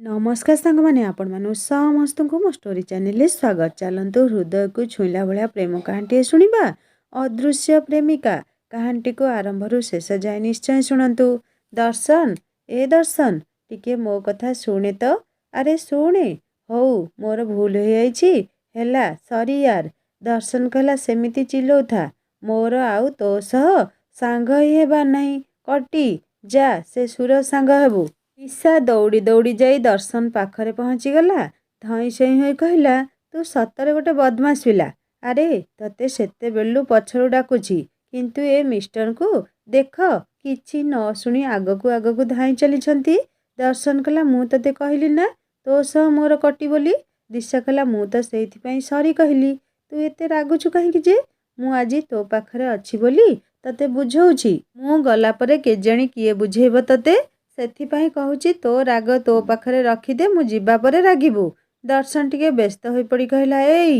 नमस्कार सांग मैंने आपण मानु समस्त को मो स्टोरी चैनल स्वागत। चलतु हृदय को छुईला भाया प्रेम कहानी शुणा अदृश्य प्रेमिका कहानी को आरंभ शेष जाए निश्चय शुणु। दर्शन ए दर्शन टिके मो कथा शुणे तो अरे शुणे हौ मोर भूल हो है सॉरी यार। दर्शन कहला सेमिति चिल्लाउथा मोर आउ तो सह सांग ही हेबार नहीं कटी जा से सुर सांग हेबू। ईशा दौड़ी दौड़ी जाई दर्शन पाखरे पहुँचीगला। धई सई हो कहला तू सतरे गोटे बदमाश पिला। अरे तते सेते बेलू पछरू डाकुची किंतु ए मिस्टर को देख किछि न शुणी आगकू धाई चली। दर्शन कहला मु तते कहली ना तो सह मोर कटी बोली। दिशा कहला मु तो सेइथिपई सॉरी कहली तू एते रागुछु कहीं जे मु आजी तो पाखरे अच्छी बोली तते बुझौछि मु गला परे केजाणी किए बुझेइब तते सेथिपई कहूची तो राग तो पाखरे रखीदे मु जीवा परे रागिबू। दर्शन टिके व्यस्त हो पड़ी कहला एई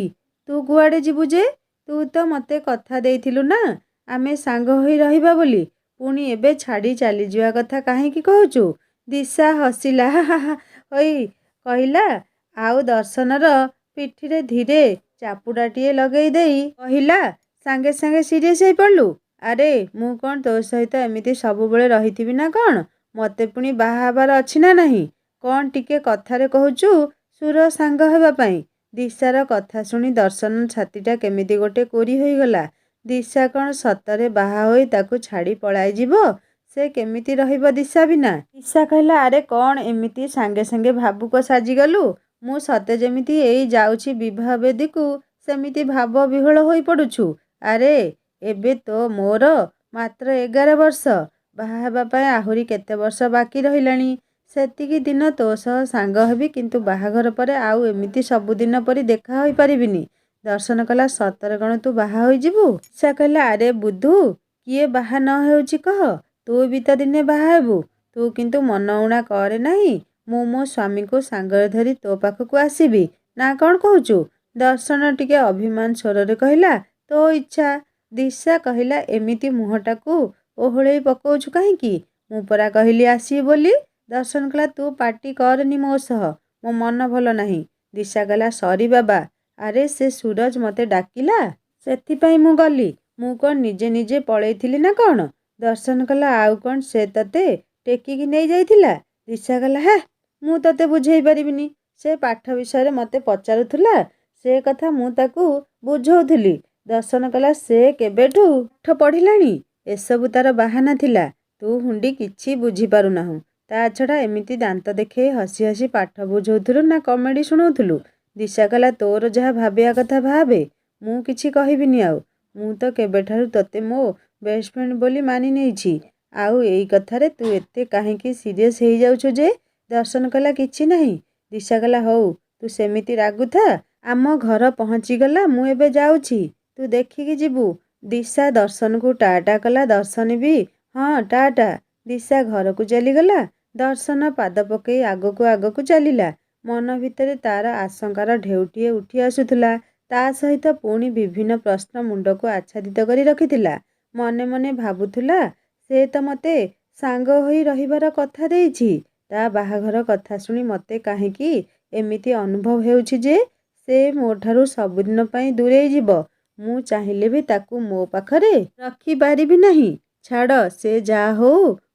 तू कुआडे जीवु जे तू तो मते कथा देइथिलु ना आमे सांग होई रहिबा बोली पुणी एबे छाड़ी चली जिवा कथा काहे की कहूचु। दिशा हसिला होई कहला आउ दर्शनर पिठीरे धीरे चापुडाटिए लगेई देई कहला सांगे सांगे सीरियस हो पड़लू। अरे मु कौन तो सहित एमिति सब बेले रहिथिबि ना कौन मते पुणी बाहा हबार अच्छी ना नहीं कौन टिके कथारे कहूचु सुर सांग हेबा पई। दिशार कथा शुणी दर्शन छातीटा केमिति गोटे कोरी होई गला। दिशा कौन सतरे बाहा होई ताकू छाड़ी पळाई जीवो से केमिति रहिबो दिशा बिना। दिशा कहला अरे कौन एमिति सांगे सांगे भाबुक साजी गलु मु सते जेमिति एई जाउछि विवाह वेदीकू सेमिति भाव विह्वल होई पडुछु। अरे एबे तो मोर मात्र 11 वर्ष बाहा हेबा पई आहुरी केते वर्ष बाकी रहिलाणी सेतिकी दिन तो सह सांग हेबी किंतु बाहाघर परे आउ एमिति सबुदिन परी देखा होई परिबिनी। दर्शन कला सतरे कण तू बाहा होई जीवु। दिशा कहला अरे बुद्धू किए बाहा न हेउची कह तू भी तो दिने बाहा हेबू तू किंतु मन उणा करे नहीं मु मो स्वामी को सांगरे धरी तो पाखकू आसीबी ना कौन कहूचु। दर्शन टिके अभिमान स्वररे कहला तो इच्छा। दिशा कहला एमिति मुहटाकू ओहळे पकाउछु काहेकी मु परा कहली आसी बोली। दर्शन कहला तू पार्टी करनी मो सह मो मन भल नहीं। दिशा कहला सॉरी बाबा अरे से सूरज मते डाकिला सेथिपई मु गली मु कौन निजे निजे पळेइथिली ना कौन। दर्शन कहला आउ कौन से तते टेकिकी नहीं जाइथिला। दिशा कहला हे मु तते बुझेई परिबिनी से पाठ विषय मते पचारुथुला से कथा मु ताकू बुझौथुली। दर्शन कहला से केबेठू पाठ पढ़िलाणी एसबू तार बाहाना थिला तू हुंडी किछि बुझी पारु नाहु ता छड़ा एमिति दांत देखे हसी हसी पाठ बुझौथुलु ना कमेडी शुणौथुलु। दिशा कहला तोर जहा भाबिया कथा भाबे मु किछि कहिबिनी आउ मु तो केबेठारु तते मो बेस्ट फ्रेंड बोली मानि नेइछि आउ एई कथारे तू एते काहेकी सीरियस हेई जाउछु जे। दर्शन कहला किछि नहीं। दिशा कहला हौ तू सेमिति रागुथा आम घर पहुँची गला मु एबे जाउछि तू देखिकी जीवु। दिशा दर्शन को टाटा कला दर्शन भी हाँ टाटा। दिशा घर को चलीगला। दर्शन पाद पकई आगकू चलीला मन भितर तार आशंकार ढेउटिए उठी आसुथुला ता सहित पुणी विभिन्न प्रश्न मुंड को आच्छादित करी रखिथिला। मने मने भाबुथुला से तो मते सांग होई रहिबार कथा देइछि ता बाहाघर कथा शुणी मते काहेकी एमिति अनुभव हेउछि जे से मोठारु सबुदिन पई दूरेई जीव मु चाहिले भी ताकू मो पाखरे रखी पारिबी नहीं। छाड़ से जा हो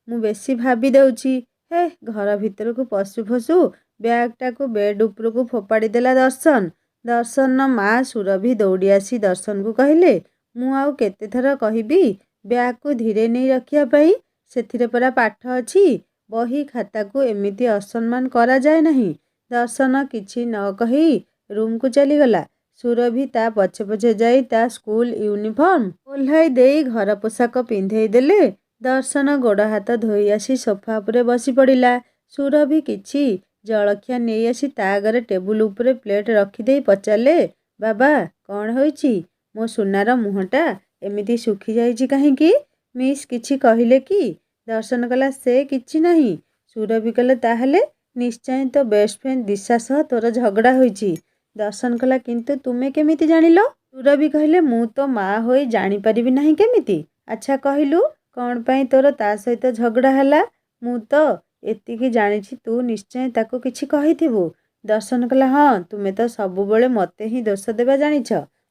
मु बेसी भाबी देउछि। हे घर भितर को पशु फसु बैगटा को बेड ऊपर को फोपाड़ी देला दर्शन। दर्शन माँ सुरभि दौड़ी आसी दर्शन को कहले मु आउ केते थर कहिबी बैग को धीरे नहीं रखिया पई सेथिरे परा पाठ अछि बही खाता को एमिति असम्मान करा जाए नहीं। दर्शन किछि न कही रूम को चलीगला। सुरभि ता पछे पछे जाई ता स्कूल यूनिफॉर्म ओल्हाई देई घर पोशाक पिंधेई देले। दर्शन गोड़ हाथ धोई आसी सोफा उपरे बसी पड़िला। सुरभि किछि जलखिया नहीं आसी ता आगरे टेबुल उपरे प्लेट रखिदेई पचारे बाबा कौन होइछि मो सुनार मुहटा एमिति सुखी जाइछि काहेकी मिस किछि कहिले कि। दर्शन कला से किछि नहीं। सुरभि कहले ताहले निश्चय तो बेस्ट फ्रेंड दिशा सह तोर झगड़ा होइछि। दर्शन कला किंतु तुमे केमिति जानिलो। सुरभि कहले मु तो माँ होई जानी परिबी नहीं केमिति। अच्छा कहलु कौन पाई तोर ता सहित झगड़ा हला। मु तो ଏତିକି ଜାଣିଛି ତୁ ନିଶ୍ଚୟ ତାକୁ କିଛି କହିଥିବୁ। ଦର୍ଶନ କହିଲା, ହଁ ତୁମେ ତ ସବୁବେଳେ ମୋତେ ହିଁ ଦୋଷ ଦେବା ଜାଣିଛ।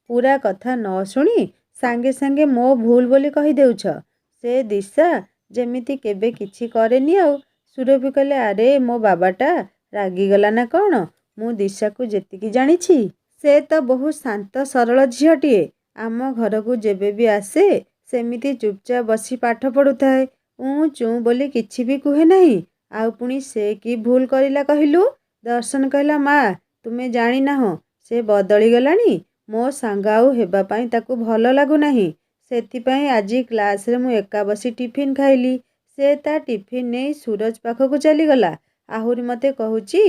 ପୁରା କଥା ନ ଶୁଣି ସାଙ୍ଗେ ସାଙ୍ଗେ ମୋ ଭୁଲ ବୋଲି କହିଦେଉଛ। ସେ ଦିଶା ଯେମିତି କେବେ କିଛି କରେନି ଆଉ। ସୁରଭି କହିଲେ, ଆରେ ମୋ ବାବାଟା ରାଗିଗଲା ନା କ'ଣ? ମୁଁ ଦିଶାକୁ ଯେତିକି ଜାଣିଛି ସେ ତ ବହୁତ ଶାନ୍ତ ସରଳ ଝିଅଟିଏ। ଆମ ଘରକୁ ଯେବେ ବି ଆସେ ସେମିତି ଚୁପଚାପ ବସି ପାଠ ପଢ଼ୁଥାଏ। ଚୁଁ ବୋଲି କିଛି ବି କୁହେ ନାହିଁ। ଆଉ ପୁଣି ସେ କି ଭୁଲ କରିଲା କହିଲୁ? ଦର୍ଶନ କହିଲା, ମା ତୁମେ ଜାଣିନାହଁ, ସେ ବଦଳିଗଲାଣି। ମୋ ସାଙ୍ଗ ଆଉ ହେବା ପାଇଁ ତାକୁ ଭଲ ଲାଗୁନାହିଁ। ସେଥିପାଇଁ ଆଜି କ୍ଲାସରେ ମୁଁ ଏକା ବସି ଟିଫିନ୍ ଖାଇଲି। ସେ ତା ଟିଫିନ୍ ନେଇ ସୁରଜ ପାଖକୁ ଚାଲିଗଲା। ଆହୁରି ମୋତେ କହୁଛି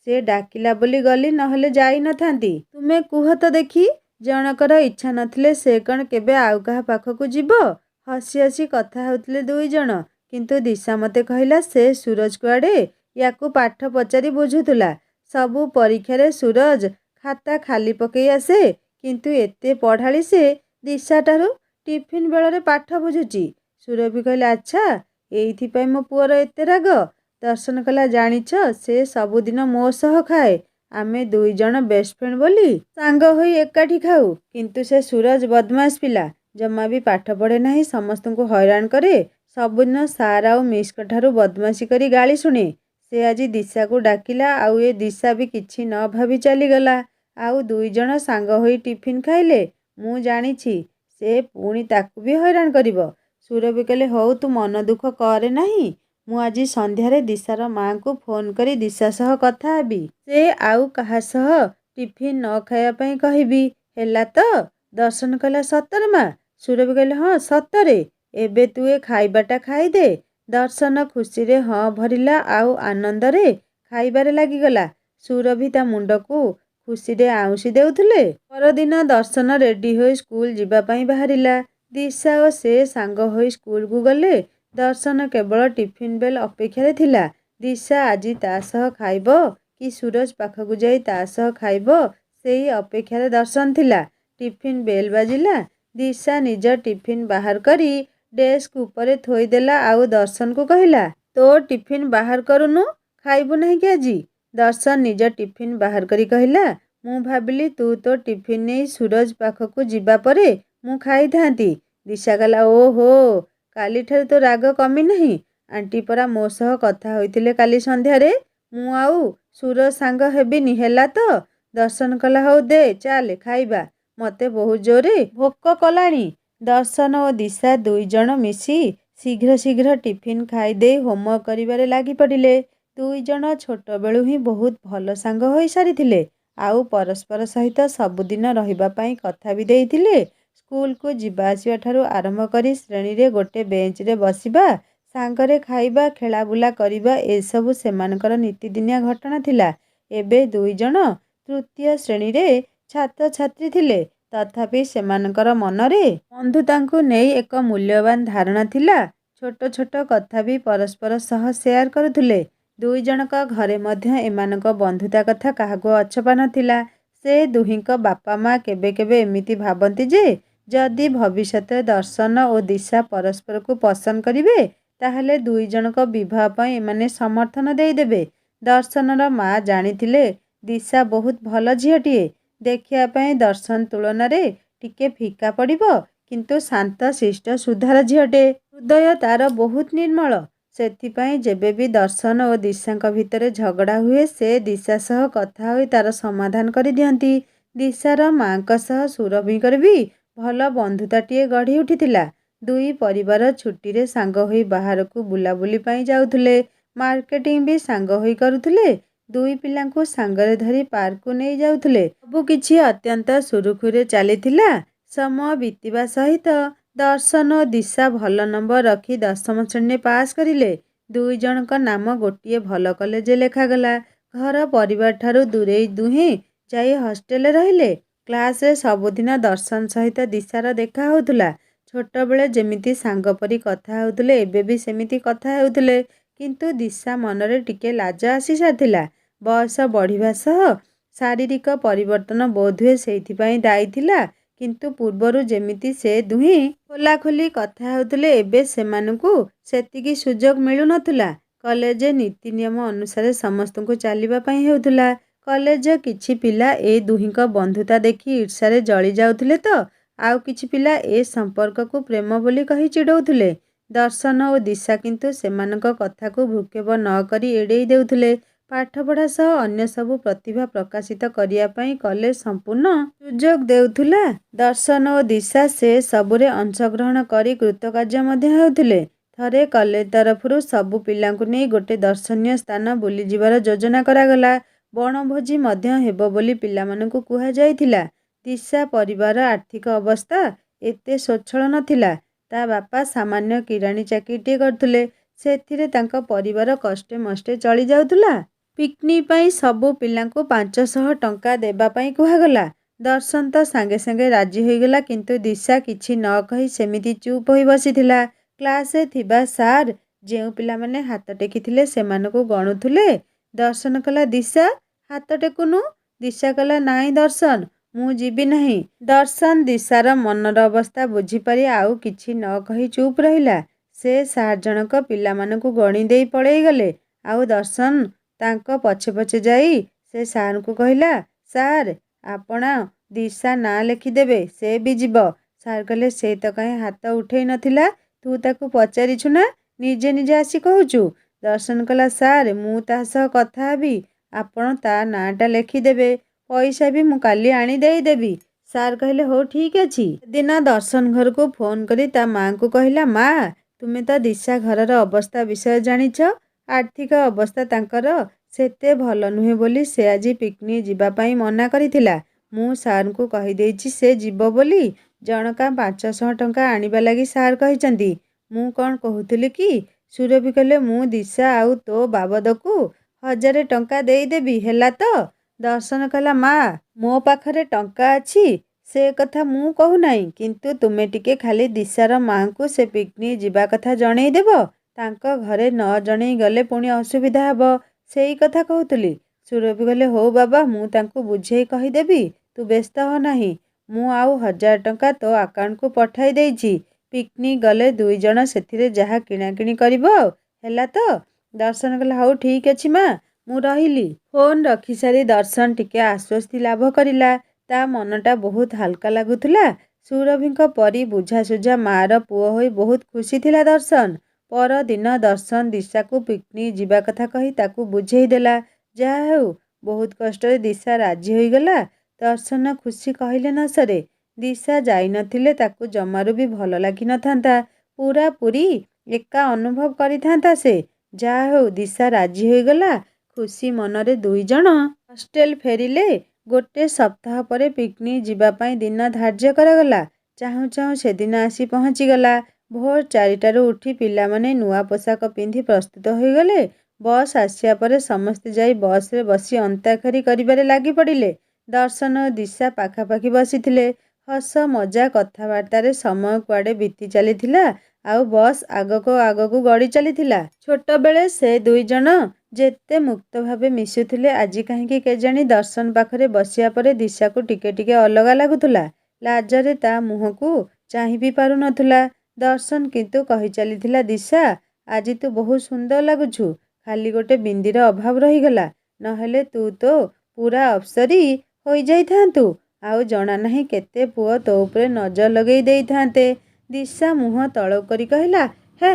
ସେ ଡାକିଲା ବୋଲି ଗଲି, ନହେଲେ ଯାଇନଥାନ୍ତି। ତୁମେ କୁହ ତ ଦେଖି, ଜଣକର ଇଚ୍ଛା ନଥିଲେ ସେ କ'ଣ କେବେ ଆଉ କାହା ପାଖକୁ ଯିବ? ହସି ହସି କଥା ହେଉଥିଲେ ଦୁଇ ଜଣ। କିନ୍ତୁ ଦିଶା ମୋତେ କହିଲା ସେ ସୁରଜ କୁଆଡ଼େ ୟାକୁ ପାଠ ପଚାରି ବୁଝୁଥିଲା। ସବୁ ପରୀକ୍ଷାରେ ସୁରଜ ଖାତା ଖାଲି ପକେଇ ଆସେ, କିନ୍ତୁ ଏତେ ପଢ଼ାଳି ସେ ଦିଶାଠାରୁ ଟିଫିନ୍ ବେଳରେ ପାଠ ବୁଝୁଛି। ସୁରଭି କହିଲା, ଆଚ୍ଛା ଏଇଥିପାଇଁ ମୋ ପୁଅର ଏତେ ରାଗ? ଦର୍ଶନ କହିଲା, ଜାଣିଛ ସେ ସବୁଦିନ ମୋ ସହ ଖାଏ। ଆମେ ଦୁଇ ଜଣ ବେଷ୍ଟ ଫ୍ରେଣ୍ଡ ବୋଲି ସାଙ୍ଗ ହୋଇ ଏକାଠି ଖାଉ। କିନ୍ତୁ ସେ ସୁରଜ ବଦମାସ ପିଲା, ଜମା ବି ପାଠ ପଢ଼େ ନାହିଁ, ସମସ୍ତଙ୍କୁ ହଇରାଣ କରେ। ସବୁଦିନ ସାର୍ ଆଉ ମିସ୍ଙ୍କ ଠାରୁ ବଦମାସି କରି ଗାଳି ଶୁଣେ। ସେ ଆଜି ଦିଶାକୁ ଡାକିଲା, ଆଉ ଏ ଦିଶା ବି କିଛି ନ ଭାବି ଚାଲିଗଲା। ଆଉ ଦୁଇ ଜଣ ସାଙ୍ଗ ହୋଇ ଟିଫିନ୍ ଖାଇଲେ। ମୁଁ ଜାଣିଛି ସେ ପୁଣି ତାକୁ ବି ହଇରାଣ କରିବ। ସୁରଭି କହିଲେ, ହଉ ତୁ ମନ ଦୁଃଖ କରେ ନାହିଁ। ମୁଁ ଆଜି ସନ୍ଧ୍ୟାରେ ଦିଶାର ମାଆଙ୍କୁ ଫୋନ୍ କରି ଦିଶା ସହ କଥା ହେବି। ସେ ଆଉ କାହା ସହ ଟିଫିନ୍ ନ ଖାଇବା ପାଇଁ କହିବି। ହେଲା ତ? ଦର୍ଶନ କହିଲା, ସତରେ ମା? ସୁରଭି କହିଲେ, ହଁ ସତରେ। ଏବେ ତୁ ଏ ଖାଇବାଟା ଖାଇଦେ। ଦର୍ଶନ ଖୁସିରେ ହଁ ଭରିଲା ଆଉ ଆନନ୍ଦରେ ଖାଇବାରେ ଲାଗିଗଲା। ସୁରଭି ତା ମୁଣ୍ଡକୁ ଖୁସିରେ ଆଉଁସି ଦେଉଥିଲେ। ପରଦିନ ଦର୍ଶନ ରେଡି ହୋଇ ସ୍କୁଲ ଯିବା ପାଇଁ ବାହାରିଲା। ଦିଶା ଓ ସେ ସାଙ୍ଗ ହୋଇ ସ୍କୁଲକୁ ଗଲେ। ଦର୍ଶନ କେବଳ ଟିଫିନ୍ ବେଲ୍ ଅପେକ୍ଷାରେ ଥିଲା। ଦିଶା ଆଜି ତା ସହ ଖାଇବ କି ସୁରଜ ପାଖକୁ ଯାଇ ତା ସହ ଖାଇବ, ସେଇ ଅପେକ୍ଷାରେ ଦର୍ଶନ ଥିଲା। ଟିଫିନ୍ ବେଲ୍ ବାଜିଲା। ଦିଶା ନିଜ ଟିଫିନ୍ ବାହାର କରି ଡେସ୍କ ଉପରେ ଥୋଇଦେଲା ଆଉ ଦର୍ଶନକୁ କହିଲା, ତୋ ଟିଫିନ୍ ବାହାର କରୁନୁ, ଖାଇବୁ ନାହିଁ କି ଆଜି? ଦର୍ଶନ ନିଜ ଟିଫିନ୍ ବାହାର କରି କହିଲା, ମୁଁ ଭାବିଲି ତୁ ତୋ ଟିଫିନ୍ ନେଇ ସୁରଜ ପାଖକୁ ଯିବା ପରେ ମୁଁ ଖାଇଥାନ୍ତି। ଦିଶା କହିଲା, ଓହୋ, କାଲିଠାରୁ ତୋ ରାଗ କମିନାହିଁ? ଆଣ୍ଟି ପରା ମୋ ସହ କଥା ହୋଇଥିଲେ କାଲି ସନ୍ଧ୍ୟାରେ। ମୁଁ ଆଉ ସୁରଜ ସାଙ୍ଗ ହେବିନି, ହେଲା ତ? ଦର୍ଶନ କହିଲା, ହଉ ଦେ ଚାଲେ ଖାଇବା, ମୋତେ ବହୁତ ଜୋରରେ ଭୋକ କଲାଣି। ଦର୍ଶନ ଓ ଦିଶା ଦୁଇ ଜଣ ମିଶି ଶୀଘ୍ର ଶୀଘ୍ର ଟିଫିନ୍ ଖାଇଦେଇ ହୋମୱାର୍କ କରିବାରେ ଲାଗି ପଡ଼ିଲେ। ଦୁଇ ଜଣ ଛୋଟବେଳୁ ହିଁ ବହୁତ ଭଲ ସାଙ୍ଗ ହୋଇ ସାରିଥିଲେ। ଆଉ ପରସ୍ପର ସହିତ ସବୁଦିନ ରହିବା ପାଇଁ କଥା ବି ଦେଇଥିଲେ। ସ୍କୁଲକୁ ଯିବା ଆସିବା ଠାରୁ ଆରମ୍ଭ କରି ଶ୍ରେଣୀରେ ଗୋଟେ ବେଞ୍ଚରେ ବସିବା, ସାଙ୍ଗରେ ଖାଇବା, ଖେଳାବୁଲା କରିବା, ଏସବୁ ସେମାନଙ୍କର ନିତିଦିନିଆ ଘଟଣା ଥିଲା। ଏବେ ଦୁଇ ଜଣ ତୃତୀୟ ଶ୍ରେଣୀରେ ଛାତ୍ରଛାତ୍ରୀ ଥିଲେ। ତଥାପି ସେମାନଙ୍କର ମନରେ ବନ୍ଧୁତାଙ୍କୁ ନେଇ ଏକ ମୂଲ୍ୟବାନ ଧାରଣା ଥିଲା। ଛୋଟ ଛୋଟ କଥା ବି ପରସ୍ପର ସହ ସେୟାର କରୁଥିଲେ। ଦୁଇ ଜଣଙ୍କ ଘରେ ମଧ୍ୟ ଏମାନଙ୍କ ବନ୍ଧୁତା କଥା କାହାକୁ ଅଛପା ନଥିଲା। ସେ ଦୁହିଁଙ୍କ ବାପା ମା କେବେ କେବେ ଏମିତି ଭାବନ୍ତି ଯେ ଯଦି ଭବିଷ୍ୟତରେ ଦର୍ଶନ ଓ ଦିଶା ପରସ୍ପରକୁ ପସନ୍ଦ କରିବେ, ତାହେଲେ ଦୁଇ ଜଣଙ୍କ ବିବାହ ପାଇଁ ଏମାନେ ସମର୍ଥନ ଦେଇଦେବେ। ଦର୍ଶନର ମା ଜାଣିଥିଲେ ଦିଶା ବହୁତ ଭଲ ଝିଅଟିଏ। ଦେଖିବା ପାଇଁ ଦର୍ଶନ ତୁଳନାରେ ଟିକେ ଫିକା ପଡ଼ିବ, କିନ୍ତୁ ଶାନ୍ତ ଶିଷ୍ଟ ସୁଧାର ଝିଅଟେ। ହୃଦୟ ତାର ବହୁତ ନିର୍ମଳ। ସେଥିପାଇଁ ଯେବେ ବି ଦର୍ଶନ ଓ ଦିଶାଙ୍କ ଭିତରେ ଝଗଡ଼ା ହୁଏ, ସେ ଦିଶା ସହ କଥା ହୋଇ ତାର ସମାଧାନ କରିଦିଅନ୍ତି। ଦିଶାର ମାଙ୍କ ସହ ସୁରଭିଙ୍କର ବି ଭଲ ବନ୍ଧୁତାଟିଏ ଗଢ଼ି ଉଠିଥିଲା। ଦୁଇ ପରିବାର ଛୁଟିରେ ସାଙ୍ଗ ହୋଇ ବାହାରକୁ ବୁଲାବୁଲି ପାଇଁ ଯାଉଥିଲେ। ମାର୍କେଟିଂ ବି ସାଙ୍ଗ ହୋଇ କରୁଥିଲେ। ଦୁଇ ପିଲାଙ୍କୁ ସାଙ୍ଗରେ ଧରି ପାର୍କକୁ ନେଇ ଯାଉଥିଲେ। ସବୁକିଛି ଅତ୍ୟନ୍ତ ସୁରୁଖୁରୁରେ ଚାଲିଥିଲା। ସମୟ ବିତିବା ସହିତ ଦର୍ଶନ ଓ ଦିଶା ଭଲ ନମ୍ବର ରଖି 10ମ ଶ୍ରେଣୀରେ ପାସ୍ କରିଲେ। ଦୁଇ ଜଣଙ୍କ ନାମ ଗୋଟିଏ ଭଲ କଲେଜରେ ଲେଖାଗଲା। ଘର ପରିବାରଠାରୁ ଦୂରେଇ ଦୁହେଁ ଯାଇ ହଷ୍ଟେଲରେ ରହିଲେ। କ୍ଲାସରେ ସବୁଦିନ ଦର୍ଶନ ସହିତ ଦିଶାର ଦେଖା ହେଉଥିଲା। ଛୋଟବେଳେ ଯେମିତି ସାଙ୍ଗ ପରି କଥା ହେଉଥିଲେ, ଏବେ ବି ସେମିତି କଥା ହେଉଥିଲେ। କିନ୍ତୁ ଦିଶା ମନରେ ଟିକେ ଲାଜ ଆସି ସାରିଥିଲା। ବୟସ ବଢ଼ିବା ସହ ଶାରୀରିକ ପରିବର୍ତ୍ତନ ବୋଧହୁଏ ସେଇଥିପାଇଁ ଦାୟୀ ଥିଲା। କିନ୍ତୁ ପୂର୍ବରୁ ଯେମିତି ସେ ଦୁହେଁ ଖୋଲାଖୋଲି କଥା ହେଉଥିଲେ, ଏବେ ସେମାନଙ୍କୁ ସେତିକି ସୁଯୋଗ ମିଳୁନଥିଲା। କଲେଜ ନୀତି ନିୟମ ଅନୁସାରେ ସମସ୍ତଙ୍କୁ ଚାଲିବା ପାଇଁ ହେଉଥିଲା। କଲେଜ କିଛି ପିଲା ଏ ଦୁହିଁଙ୍କ ବନ୍ଧୁତା ଦେଖି ଈର୍ଷାରେ ଜଳି ଯାଉଥିଲେ ତ ଆଉ କିଛି ପିଲା ଏ ସମ୍ପର୍କକୁ ପ୍ରେମ ବୋଲି କହି ଚିଡ଼ଉଥିଲେ। ଦର୍ଶନ ଓ ଦିଶା କିନ୍ତୁ ସେମାନଙ୍କ କଥାକୁ ଭ୍ରୂକ୍ଷେପ ନ କରି ଏଡ଼େଇ ଦେଉଥିଲେ। ପାଠପଢ଼ା ସହ ଅନ୍ୟ ସବୁ ପ୍ରତିଭା ପ୍ରକାଶିତ କରିବା ପାଇଁ କଲେଜ ସମ୍ପୂର୍ଣ୍ଣ ସୁଯୋଗ ଦେଉଥିଲା। ଦର୍ଶନ ଓ ଦିଶା ସେ ସବୁରେ ଅଂଶଗ୍ରହଣ କରି କୃତକାର୍ଯ୍ୟ ମଧ୍ୟ ହେଉଥିଲେ। ଥରେ କଲେଜ ତରଫରୁ ସବୁ ପିଲାଙ୍କୁ ନେଇ ଗୋଟେ ଦର୍ଶନୀୟ ସ୍ଥାନ ବୁଲିଯିବାର ଯୋଜନା କରାଗଲା। ବଣଭୋଜି ମଧ୍ୟ ହେବ ବୋଲି ପିଲାମାନଙ୍କୁ କୁହାଯାଇଥିଲା। ଦିଶା ପରିବାର ଆର୍ଥିକ ଅବସ୍ଥା ଏତେ ସ୍ୱଚ୍ଛଳ ନଥିଲା। ତା ବାପା ସାମାନ୍ୟ କିରାଣୀ ଚାକିରିଟିଏ କରୁଥିଲେ। ସେଥିରେ ତାଙ୍କ ପରିବାର କଷ୍ଟେ ମଷ୍ଟେ ଚଳି ଯାଉଥିଲା। ପିକ୍ନିକ୍ ପାଇଁ ସବୁ ପିଲାଙ୍କୁ 500 ଟଙ୍କା ଦେବା ପାଇଁ କୁହାଗଲା। ଦର୍ଶନ ତ ସାଙ୍ଗେ ସାଙ୍ଗେ ରାଜି ହୋଇଗଲା, କିନ୍ତୁ ଦିଶା କିଛି ନ କହି ସେମିତି ଚୁପ୍ ହୋଇ ବସିଥିଲା। କ୍ଲାସରେ ଥିବା ସାର୍ ଯେଉଁ ପିଲାମାନେ ହାତ ଟେକିଥିଲେ ସେମାନଙ୍କୁ ଗଣୁଥିଲେ। ଦର୍ଶନ କହିଲା, ଦିଶା ହାତ ଟେକୁନୁ। ଦିଶା କହିଲା, ନାଇଁ ଦର୍ଶନ, ମୁଁ ଯିବି ନାହିଁ। ଦର୍ଶନ ଦିଶାର ମନର ଅବସ୍ଥା ବୁଝିପାରି ଆଉ କିଛି ନ କହି ଚୁପ୍ ରହିଲା। ସେ ସାର୍ ଜଣକ ପିଲାମାନଙ୍କୁ ଗଣି ଦେଇ ପଳେଇ ଗଲେ। ଆଉ ଦର୍ଶନ ତାଙ୍କ ପଛେ ପଛେ ଯାଇ ସେ ସାର୍ଙ୍କୁ କହିଲା, ସାର୍ ଆପଣ ଦିଶା ନାଁ ଲେଖିଦେବେ, ସେ ବି ଯିବ। ସାର୍ କହିଲେ, ସେ ତ କାହିଁ ହାତ ଉଠେଇ ନଥିଲା, ତୁ ତାକୁ ପଚାରିଛୁ ନା ନିଜେ ନିଜେ ଆସି କହୁଛୁ? ଦର୍ଶନ କହିଲା, ସାର୍ ମୁଁ ତା ସହ କଥା ହେବି, ଆପଣ ତା ନାଁଟା ଲେଖିଦେବେ, ପଇସା ବି ମୁଁ କାଲି ଆଣି ଦେଇଦେବି। ସାର୍ କହିଲେ, ହଉ ଠିକ୍ ଅଛି। ସେଦିନ ଦର୍ଶନ ଘରକୁ ଫୋନ୍ କରି ତା ମାଆଙ୍କୁ କହିଲା, ମା ତୁମେ ତ ଦିଶା ଘରର ଅବସ୍ଥା ବିଷୟ ଜାଣିଛ। ଆର୍ଥିକ ଅବସ୍ଥା ତାଙ୍କର ସେତେ ଭଲ ନୁହେଁ ବୋଲି ସେ ଆଜି ପିକ୍ନିକ୍ ଯିବା ପାଇଁ ମନା କରିଥିଲା। ମୁଁ ସାର୍ଙ୍କୁ କହିଦେଇଛି ସେ ଯିବ ବୋଲି। ଜଣକା 500 ଟଙ୍କା ଆଣିବା ଲାଗି ସାର୍ କହିଛନ୍ତି। ମୁଁ କ'ଣ କହୁଥିଲି କି? ସୁରଭି କହିଲେ, ମୁଁ ଦିଶା ଆଉ ତୋ ବାବଦକୁ 1000 ଟଙ୍କା ଦେଇଦେବି, ହେଲା ତ? ଦର୍ଶନ କହିଲା, ମା ମୋ ପାଖରେ ଟଙ୍କା ଅଛି ସେ କଥା ମୁଁ କହୁନାହିଁ, କିନ୍ତୁ ତୁମେ ଟିକେ ଖାଲି ଦିଶାର ମାଆଙ୍କୁ ସେ ପିକ୍ନିକ୍ ଯିବା କଥା ଜଣେଇ ଦେବ। ତାଙ୍କ ଘରେ ନ ଜଣେଇ ଗଲେ ପୁଣି ଅସୁବିଧା ହେବ, ସେଇ କଥା କହୁଥିଲି। ସୁରଭି କହିଲେ, ହଉ ବାବା, ମୁଁ ତାଙ୍କୁ ବୁଝେଇ କହିଦେବି, ତୁ ବ୍ୟସ୍ତ ହ ନାହିଁ। ମୁଁ ଆଉ 1000 ଟଙ୍କା ତୋ ଆକାଉଣ୍ଟକୁ ପଠାଇ ଦେଇଛି। ପିକ୍ନିକ୍ ଗଲେ 2 ଜଣ ସେଥିରେ ଯାହା କିଣାକିଣି କରିବ, ହେଲା ତ? ଦର୍ଶନ କହିଲା, ହଉ ଠିକ୍ ଅଛି ମା, ମୁଁ ରହିଲି। ଫୋନ୍ ରଖିସାରି ଦର୍ଶନ ଟିକେ ଆଶ୍ୱସ୍ତି ଲାଭ କରିଲା। ତା ମନଟା ବହୁତ ହାଲକା ଲାଗୁଥିଲା। ସୁରଭିଙ୍କ ପରି ବୁଝାସୁଝା ମାଆର ପୁଅ ହୋଇ ବହୁତ ଖୁସି ଥିଲା ଦର୍ଶନ। ପରଦିନ ଦର୍ଶନ ଦିଶାକୁ ପିକ୍ନିକ୍ ଯିବା କଥା କହି ତାକୁ ବୁଝେଇ ଦେଲା। ଯାହା ହେଉ ବହୁତ କଷ୍ଟରେ ଦିଶା ରାଜି ହୋଇଗଲା। ଦର୍ଶନ ଖୁସି କହିଲେ ନ ସରେ। ଦିଶା ଯାଇନଥିଲେ ତାକୁ ଜମାରୁ ବି ଭଲ ଲାଗିନଥାନ୍ତା। ପୂରାପୂରି ଏକା ଅନୁଭବ କରିଥାନ୍ତା ସେ। ଯାହା ହେଉ ଦିଶା ରାଜି ହୋଇଗଲା। ଖୁସି ମନରେ 2 ଜଣ ହଷ୍ଟେଲ ଫେରିଲେ। ଗୋଟେ ସପ୍ତାହ ପରେ ପିକ୍ନିକ୍ ଯିବା ପାଇଁ ଦିନ ଧାର୍ଯ୍ୟ କରାଗଲା। ଚାହୁଁ ଚାହୁଁ ସେଦିନ ଆସି ପହଞ୍ଚିଗଲା। ଭୋର 4ଟାରୁ ଉଠି ପିଲାମାନେ ନୂଆ ପୋଷାକ ପିନ୍ଧି ପ୍ରସ୍ତୁତ ହୋଇଗଲେ। ବସ୍ ଆସିବା ପରେ ସମସ୍ତେ ଯାଇ ବସ୍ରେ ବସି ଅନ୍ତାକ୍ଷରୀ କରିବାରେ ଲାଗି ପଡ଼ିଲେ। ଦର୍ଶନ ଓ ଦିଶା ପାଖାପାଖି ବସିଥିଲେ। ହସ ମଜା କଥାବାର୍ତ୍ତାରେ ସମୟ କୁଆଡ଼େ ବିତି ଚାଲିଥିଲା, ଆଉ ବସ୍ ଆଗକୁ ଆଗକୁ ଗଡ଼ି ଚାଲିଥିଲା। ଛୋଟବେଳେ ସେ 2 ଜଣ ଯେତେ ମୁକ୍ତ ଭାବେ ମିଶୁଥିଲେ, ଆଜି କାହିଁକି କେଜାଣି ଦର୍ଶନ ପାଖରେ ବସିବା ପରେ ଦିଶାକୁ ଟିକେ ଟିକେ ଅଲଗା ଲାଗୁଥିଲା। ଲାଜରେ ତା ମୁହଁକୁ ଚାହିଁ ବି ପାରୁନଥିଲା। ଦର୍ଶନ କିନ୍ତୁ କହି ଚାଲିଥିଲା, ଦିଶା ଆଜି ତୁ ବହୁତ ସୁନ୍ଦର ଲାଗୁଛୁ। ଖାଲି ଗୋଟେ ବିନ୍ଦିର ଅଭାବ ରହିଗଲା, ନହେଲେ ତୁ ତ ପୁରା ଅପ୍ସରୀ ହୋଇଯାଇଥାନ୍ତୁ। ଆଉ ଜଣା ନାହିଁ କେତେ ପୁଅ ତୋ ଉପରେ ନଜର ଲଗେଇ ଦେଇଥାନ୍ତେ। ଦିଶା ମୁହଁ ତଳକୁ କରି କହିଲା, ହେ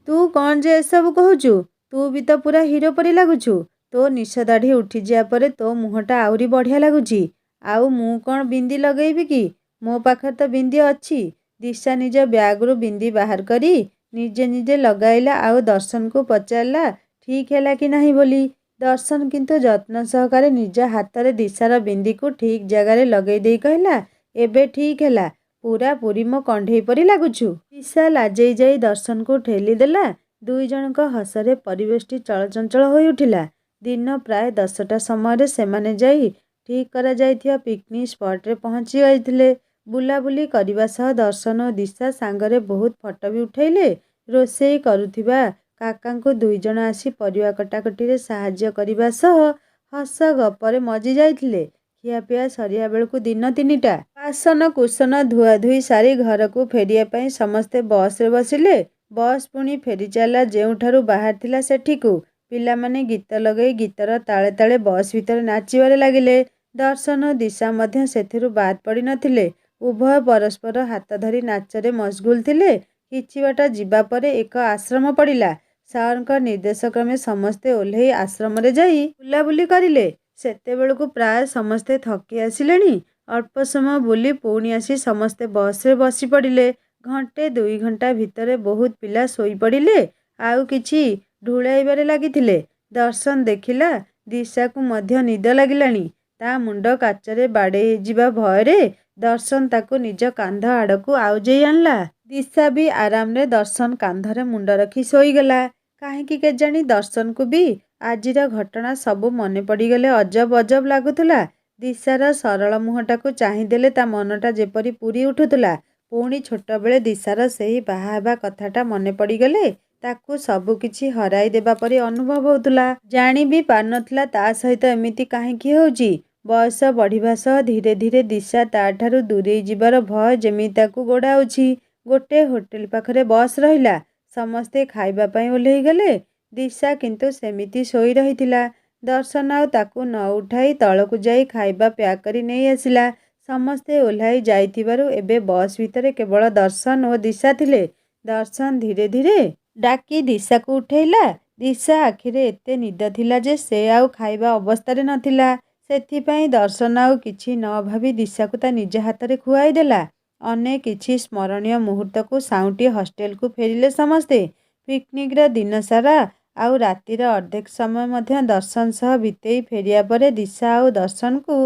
ତୁ କ'ଣ ଯେ ଏସବୁ କହୁଛୁ? ତୁ ବି ତ ପୁରା ହିରୋ ପରି ଲାଗୁଛୁ। ତୋ ନିଶ ଦାଢ଼ି ଉଠିଯିବା ପରେ ତୋ ମୁହଁଟା ଆହୁରି ବଢ଼ିଆ ଲାଗୁଛି। ଆଉ ମୁଁ କ'ଣ ବିନ୍ଦି ଲଗେଇବି କି? ମୋ ପାଖରେ ତ ବିନ୍ଦି ଅଛି। ଦିଶା ନିଜ ବ୍ୟାଗରୁ ବିନ୍ଦି ବାହାର କରି ନିଜେ ନିଜେ ଲଗାଇଲା, ଆଉ ଦର୍ଶନକୁ ପଚାରିଲା ଠିକ୍ ହେଲା କି ନାହିଁ ବୋଲି। ଦର୍ଶନ କିନ୍ତୁ ଯତ୍ନ ସହକାରେ ନିଜ ହାତରେ ଦିଶାର ବିନ୍ଦିକୁ ଠିକ୍ ଜାଗାରେ ଲଗେଇ ଦେଇ କହିଲା, ଏବେ ଠିକ୍ ହେଲା, ପୂରାପୂରି ମୋ କଣ୍ଢେଇ ପରି ଲାଗୁଛୁ। ଦିଶା ଲାଜେଇ ଯାଇ ଦର୍ଶନକୁ ଠେଲି ଦେଲା। 2 ଜଣଙ୍କ ହସରେ ପରିବେଶଟି ଚଳଚଞ୍ଚଳ ହୋଇ ଉଠିଲା। ଦିନ ପ୍ରାୟ 10ଟା ସମୟରେ ସେମାନେ ଯାଇ ଠିକ୍ କରାଯାଇଥିବା ପିକ୍ନିକ୍ ସ୍ପଟରେ ପହଞ୍ଚି ଯାଇଥିଲେ। ବୁଲାବୁଲି କରିବା ସହ ଦର୍ଶନ ଓ ଦିଶା ସାଙ୍ଗରେ ବହୁତ ଫଟୋ ବି ଉଠାଇଲେ। ରୋଷେଇ କରୁଥିବା କାକାଙ୍କୁ 2 ଜଣ ଆସି ପରିବା କଟାକଟିରେ ସାହାଯ୍ୟ କରିବା ସହ ହସ ଗପରେ ମଜି ଯାଇଥିଲେ। ଖିଆପିଆ ସରିବା ବେଳକୁ ଦିନ 3ଟା। ବାସନ କୁସନ ଧୁଆଧୁଇ ସାରି ଘରକୁ ଫେରିବା ପାଇଁ ସମସ୍ତେ ବସ୍ରେ ବସିଲେ। ବସ୍ ପୁଣି ଫେରି ଚାଲିଲା ଯେଉଁଠାରୁ ବାହାରିଥିଲା ସେଠିକୁ। ପିଲାମାନେ ଗୀତ ଲଗାଇ ଗୀତର ତାଳେ ତାଳେ ବସ୍ ଭିତରେ ନାଚିବାରେ ଲାଗିଲେ। ଦର୍ଶନ ଓ ଦିଶା ମଧ୍ୟ ସେଥିରୁ ବାଦ୍ ପଡ଼ି ନଥିଲେ। ଉଭୟ ପରସ୍ପର ହାତ ଧରି ନାଚରେ ମସଗୁଲ ଥିଲେ। କିଛି ବାଟ ଯିବା ପରେ ଏକ ଆଶ୍ରମ ପଡ଼ିଲା। ସାର୍ଙ୍କ ନିର୍ଦ୍ଦେଶକ୍ରମେ ସମସ୍ତେ ଓହ୍ଲେଇ ଆଶ୍ରମରେ ଯାଇ ବୁଲାବୁଲି କରିଲେ। ସେତେବେଳକୁ ପ୍ରାୟ ସମସ୍ତେ ଥକି ଆସିଲେଣି। ଅଳ୍ପ ସମୟ ବୁଲି ପୁଣି ଆସି ସମସ୍ତେ ବସ୍ରେ ବସି ପଡ଼ିଲେ। ଘଣ୍ଟେ 2 ଘଣ୍ଟା ଭିତରେ ବହୁତ ପିଲା ଶୋଇପଡ଼ିଲେ, ଆଉ କିଛି ଢୁଳାଇବାରେ ଲାଗିଥିଲେ। ଦର୍ଶନ ଦେଖିଲା ଦିଶାକୁ ମଧ୍ୟ ନିଦ ଲାଗିଲାଣି। ତା ମୁଣ୍ଡ କାଚରେ ବାଡ଼େଇ ଯିବା ଭୟରେ ଦର୍ଶନ ତାକୁ ନିଜ କାନ୍ଧ ଆଡ଼କୁ ଆଉଜେଇ ଆଣିଲା। ଦିଶା ବି ଆରାମରେ ଦର୍ଶନ କାନ୍ଧରେ ମୁଣ୍ଡ ରଖି ଶୋଇଗଲା। କାହିଁକି କେଜାଣି ଦର୍ଶନକୁ ବି ଆଜିର ଘଟଣା ସବୁ ମନେ ପଡ଼ିଗଲେ ଅଜବ ଅଜବ ଲାଗୁଥିଲା। ଦିଶାର ସରଳ ମୁହଁଟାକୁ ଚାହିଁଦେଲେ ତା ମନଟା ଯେପରି ପୂରି ଉଠୁଥିଲା। ପୁଣି ଛୋଟବେଳେ ଦିଶାର ସେହି ବାହା ହେବା କଥାଟା ମନେ ପଡ଼ିଗଲେ ତାକୁ ସବୁ କିଛି ହରାଇ ଦେବା ପରି ଅନୁଭବ ହେଉଥିଲା। ଜାଣି ବି ପାରୁନଥିଲା ତା ସହିତ ଏମିତି କାହିଁକି ହେଉଛି। ବୟସ ବଢ଼ିବା ସହ ଧୀରେ ଧୀରେ ଦିଶା ତାଠାରୁ ଦୂରେଇ ଯିବାର ଭୟ ଯେମିତି ତାକୁ ଗୋଡ଼ାଉଛି। ଗୋଟେ ହୋଟେଲ ପାଖରେ ବସ୍ ରହିଲା। ସମସ୍ତେ ଖାଇବା ପାଇଁ ଓହ୍ଲେଇ ଗଲେ। ଦିଶା କିନ୍ତୁ ସେମିତି ଶୋଇ ରହିଥିଲା। ଦର୍ଶନ ଆଉ ତାକୁ ନ ଉଠାଇ ତଳକୁ ଯାଇ ଖାଇବା ପ୍ୟାକ୍ କରି ନେଇ ଆସିଲା। ସମସ୍ତେ ଓହ୍ଲାଇ ଯାଇଥିବାରୁ ଏବେ ବସ୍ ଭିତରେ କେବଳ ଦର୍ଶନ ଓ ଦିଶା ଥିଲେ। ଦର୍ଶନ ଧୀରେ ଧୀରେ ଡାକି ଦିଶାକୁ ଉଠେଇଲା। ଦିଶା ଆଖିରେ ଏତେ ନିଦ ଥିଲା ଯେ ସେ ଆଉ ଖାଇବା ଅବସ୍ଥାରେ ନଥିଲା। ସେଥିପାଇଁ ଦର୍ଶନ ଆଉ କିଛି ନ ଭାବି ଦିଶାକୁ ତା ନିଜ ହାତରେ ଖୁଆଇ ଦେଲା। ଅନେକ କିଛି ସ୍ମରଣୀୟ ମୁହୂର୍ତ୍ତକୁ ସାଉଁଟି ହଷ୍ଟେଲକୁ ଫେରିଲେ ସମସ୍ତେ। ପିକନିକ୍ର ଦିନ ସାରା ଆଉ ରାତିର ଅର୍ଦ୍ଧେକ ସମୟ ମଧ୍ୟ ଦର୍ଶନ ସହ ବିତେଇ ଫେରିବା ପରେ ଦିଶା ଆଉ ଦର୍ଶନକୁ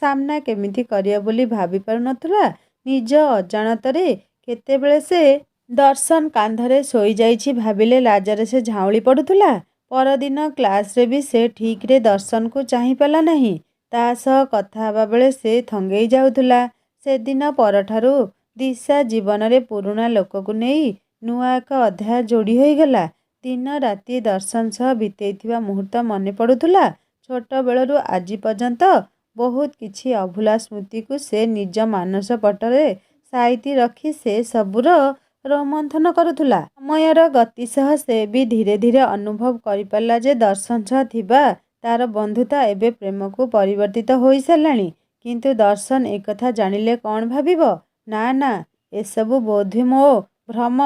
ସାମ୍ନା କେମିତି କରିବ ବୋଲି ଭାବି ପାରୁନଥିଲା। ନିଜ ଅଜାଣତରେ କେତେବେଳେ ସେ ଦର୍ଶନ କାନ୍ଧରେ ଶୋଇଯାଇଛି ଭାବିଲେ ଲାଜରେ ସେ ଝାଉଁଳି ପଡ଼ୁଥିଲା। ପରଦିନ କ୍ଲାସରେ ବି ସେ ଠିକ୍ରେ ଦର୍ଶନକୁ ଚାହିଁ ପାରିଲା ନାହିଁ। ତା ସହ କଥା ହେବା ବେଳେ ସେ ଥଙ୍ଗେଇ ଯାଉଥିଲା। ସେଦିନ ପରଠାରୁ ଦିଶା ଜୀବନରେ ପୁରୁଣା ଲୋକକୁ ନେଇ ନୂଆ ଏକ ଅଧ୍ୟାୟ ଯୋଡ଼ି ହୋଇଗଲା। ଦିନ ରାତି ଦର୍ଶନ ସହ ବିତେଇଥିବା ମୁହୂର୍ତ୍ତ ମନେ ପଡ଼ୁଥିଲା। ଛୋଟବେଳରୁ ଆଜି ପର୍ଯ୍ୟନ୍ତ ବହୁତ କିଛି ଅଭୁଲା ସ୍ମୃତିକୁ ସେ ନିଜ ମାନସ ପଟରେ ସାଇତି ରଖି ସେ ସବୁର ରୋମନ୍ଥନ କରୁଥିଲା। ସମୟର ଗତି ସହ ସେ ବି ଧୀରେ ଧୀରେ ଅନୁଭବ କରିପାରିଲା ଯେ ଦର୍ଶନ ସହ ଥିବା ତାର ବନ୍ଧୁତା ଏବେ ପ୍ରେମକୁ ପରିବର୍ତ୍ତିତ ହୋଇସାରିଲାଣି। କିନ୍ତୁ ଦର୍ଶନ ଏକଥା ଜାଣିଲେ କ'ଣ ଭାବିବ? ନା ନା, ଏସବୁ ବୋଧହୁଏ ମୋ ଭ୍ରମ।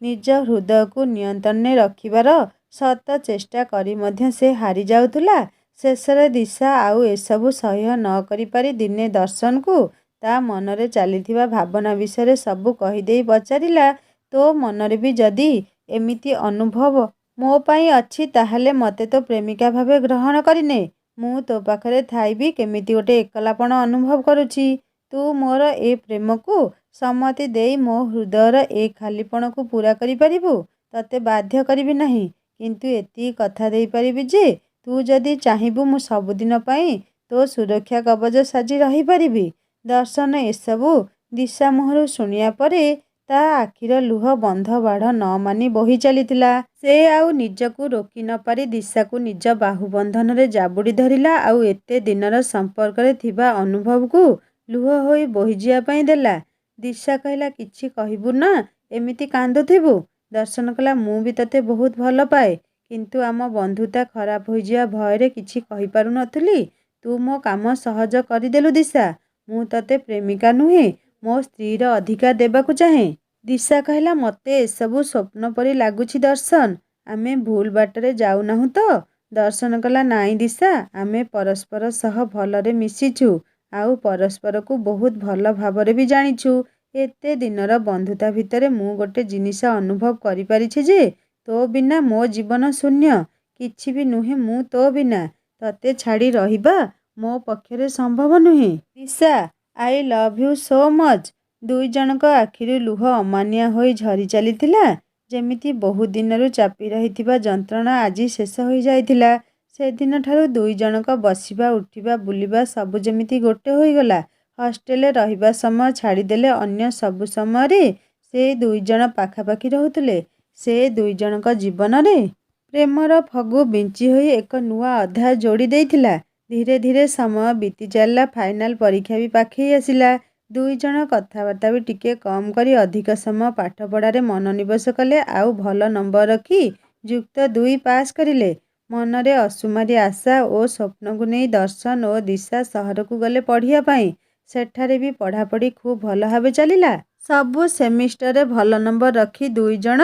ନିଜ ହୃଦୟକୁ ନିୟନ୍ତ୍ରଣରେ ରଖିବାର ଶତ ଚେଷ୍ଟା କରି ମଧ୍ୟ ସେ ହାରି ଯାଉଥିଲା। ଶେଷରେ ଦିଶା ଆଉ ଏସବୁ ସହ୍ୟ ନ କରିପାରି ଦିନେ ଦର୍ଶନକୁ ତା ମନରେ ଚାଲିଥିବା ଭାବନା ବିଷୟରେ ସବୁ କହିଦେଇ ପଚାରିଲା, ତୋ ମନରେ ବି ଯଦି ଏମିତି ଅନୁଭବ ମୋ ପାଇଁ ଅଛି ତାହେଲେ ମୋତେ ତୋ ପ୍ରେମିକା ଭାବେ ଗ୍ରହଣ କରିନେ। ମୁଁ ତୋ ପାଖରେ ଥାଇ ବି କେମିତି ଗୋଟେ ଏକଲାପଣ ଅନୁଭବ କରୁଛି। ତୁ ମୋର ଏ ପ୍ରେମକୁ ସମ୍ମତି ଦେଇ ମୋ ହୃଦୟର ଏ ଖାଲିପଣକୁ ପୂରା କରିପାରିବୁ। ତତେ ବାଧ୍ୟ କରିବି ନାହିଁ, କିନ୍ତୁ ଏତିକି କଥା ଦେଇପାରିବି ଯେ ତୁ ଯଦି ଚାହିଁବୁ ମୁଁ ସବୁଦିନ ପାଇଁ ତୋ ସୁରକ୍ଷା କବଚ ସାଜି ରହିପାରିବି। ଦର୍ଶନ ଏସବୁ ଦିଶା ମୁହଁରୁ ଶୁଣିବା ପରେ ତା ଆଖିର ଲୁହ ବନ୍ଧ ବାଢ଼ ନ ମାନି ବୋହି ଚାଲିଥିଲା। ସେ ଆଉ ନିଜକୁ ରୋକି ନ ପାରି ଦିଶାକୁ ନିଜ ବାହୁବନ୍ଧନରେ ଜାବୁଡ଼ି ଧରିଲା ଆଉ ଏତେ ଦିନର ସମ୍ପର୍କରେ ଥିବା ଅନୁଭବକୁ ଲୁହ ହୋଇ ବୋହିଯିବା ପାଇଁ ଦେଲା। ଦିଶା କହିଲା, କିଛି କହିବୁ ନା, ଏମିତି କାନ୍ଦୁଥିବୁ। ଦର୍ଶନ କହିଲା, ମୁଁ ବି ତତେ ବହୁତ ଭଲ ପାଏ, କିନ୍ତୁ ଆମ ବନ୍ଧୁତା ଖରାପ ହୋଇଯିବା ଭୟରେ କିଛି କହିପାରୁନଥିଲି। ତୁ ମୋ କାମ ସହଜ କରିଦେଲୁ ଦିଶା। ମୁଁ ତତେ ପ୍ରେମିକା ନୁହେଁ, ମୋ ସ୍ତ୍ରୀର ଅଧିକାର ଦେବାକୁ ଚାହେଁ। ଦିଶା କହିଲା, ମୋତେ ଏସବୁ ସ୍ୱପ୍ନ ପରି ଲାଗୁଛି ଦର୍ଶନ। ଆମେ ଭୁଲ ବାଟରେ ଯାଉନାହୁଁ ତ? ଦର୍ଶନ କହିଲା, ନାଇଁ ଦିଶା, ଆମେ ପରସ୍ପର ସହ ଭଲରେ ମିଶିଛୁ ଆଉ ପରସ୍ପରକୁ ବହୁତ ଭଲ ଭାବରେ ବି ଜାଣିଛୁ। ଏତେ ଦିନର ବନ୍ଧୁତା ଭିତରେ ମୁଁ ଗୋଟେ ଜିନିଷ ଅନୁଭବ କରିପାରିଛି ଯେ ତୋ ବିନା ମୋ ଜୀବନ ଶୂନ୍ୟ। କିଛି ବି ନୁହେଁ ମୁଁ ତୋ ବିନା। ତତେ ଛାଡ଼ି ରହିବା ମୋ ପକ୍ଷରେ ସମ୍ଭବ ନୁହେଁ। Disha, I love you so much. ଦୁଇ ଜଣଙ୍କ ଆଖିରୁ ଲୁହ ଅମାନିଆ ହୋଇ ଝରି ଚାଲିଥିଲା। ଯେମିତି ବହୁ ଦିନରୁ ଚାପି ରହିଥିବା ଯନ୍ତ୍ରଣା ଆଜି ଶେଷ ହୋଇଯାଇଥିଲା। ସେଦିନଠାରୁ ଦୁଇ ଜଣଙ୍କ ବସିବା ଉଠିବା ବୁଲିବା ସବୁ ଯେମିତି ଗୋଟେ ହୋଇଗଲା। ହଷ୍ଟେଲରେ ରହିବା ସମୟ ଛାଡ଼ିଦେଲେ ଅନ୍ୟ ସବୁ ସମୟରେ ସେ ଦୁଇ ଜଣ ପାଖାପାଖି ରହୁଥିଲେ। ସେ ଦୁଇ ଜଣଙ୍କ ଜୀବନରେ ପ୍ରେମର ଫଗୁ ବିଞ୍ଚି ହୋଇ ଏକ ନୂଆ ଅଧ୍ୟାୟ ଯୋଡ଼ି ଦେଇଥିଲା। ଧୀରେ ଧୀରେ ସମୟ ବିତି ଚାଲିଲା। ଫାଇନାଲ ପରୀକ୍ଷା ବି ପାଖେଇ ଆସିଲା। ଦୁଇ ଜଣ କଥାବାର୍ତ୍ତା ବି ଟିକେ କମ୍ କରି ଅଧିକ ସମୟ ପାଠପଢ଼ାରେ ମନୋନିବେଶ କଲେ ଆଉ ଭଲ ନମ୍ବର ରଖି ଯୁକ୍ତ 2 ପାସ୍ କରିଲେ। ମନରେ ଅସୁମାରୀ ଆଶା ଓ ସ୍ୱପ୍ନକୁ ନେଇ ଦର୍ଶନ ଓ ଦିଶା ସହରକୁ ଗଲେ ପଢ଼ିବା ପାଇଁ। ସେଠାରେ ବି ପଢ଼ାପଢ଼ି ଖୁବ୍ ଭଲ ଭାବେ ଚାଲିଲା। ସବୁ ସେମିଷ୍ଟରରେ ଭଲ ନମ୍ବର ରଖି ଦୁଇ ଜଣ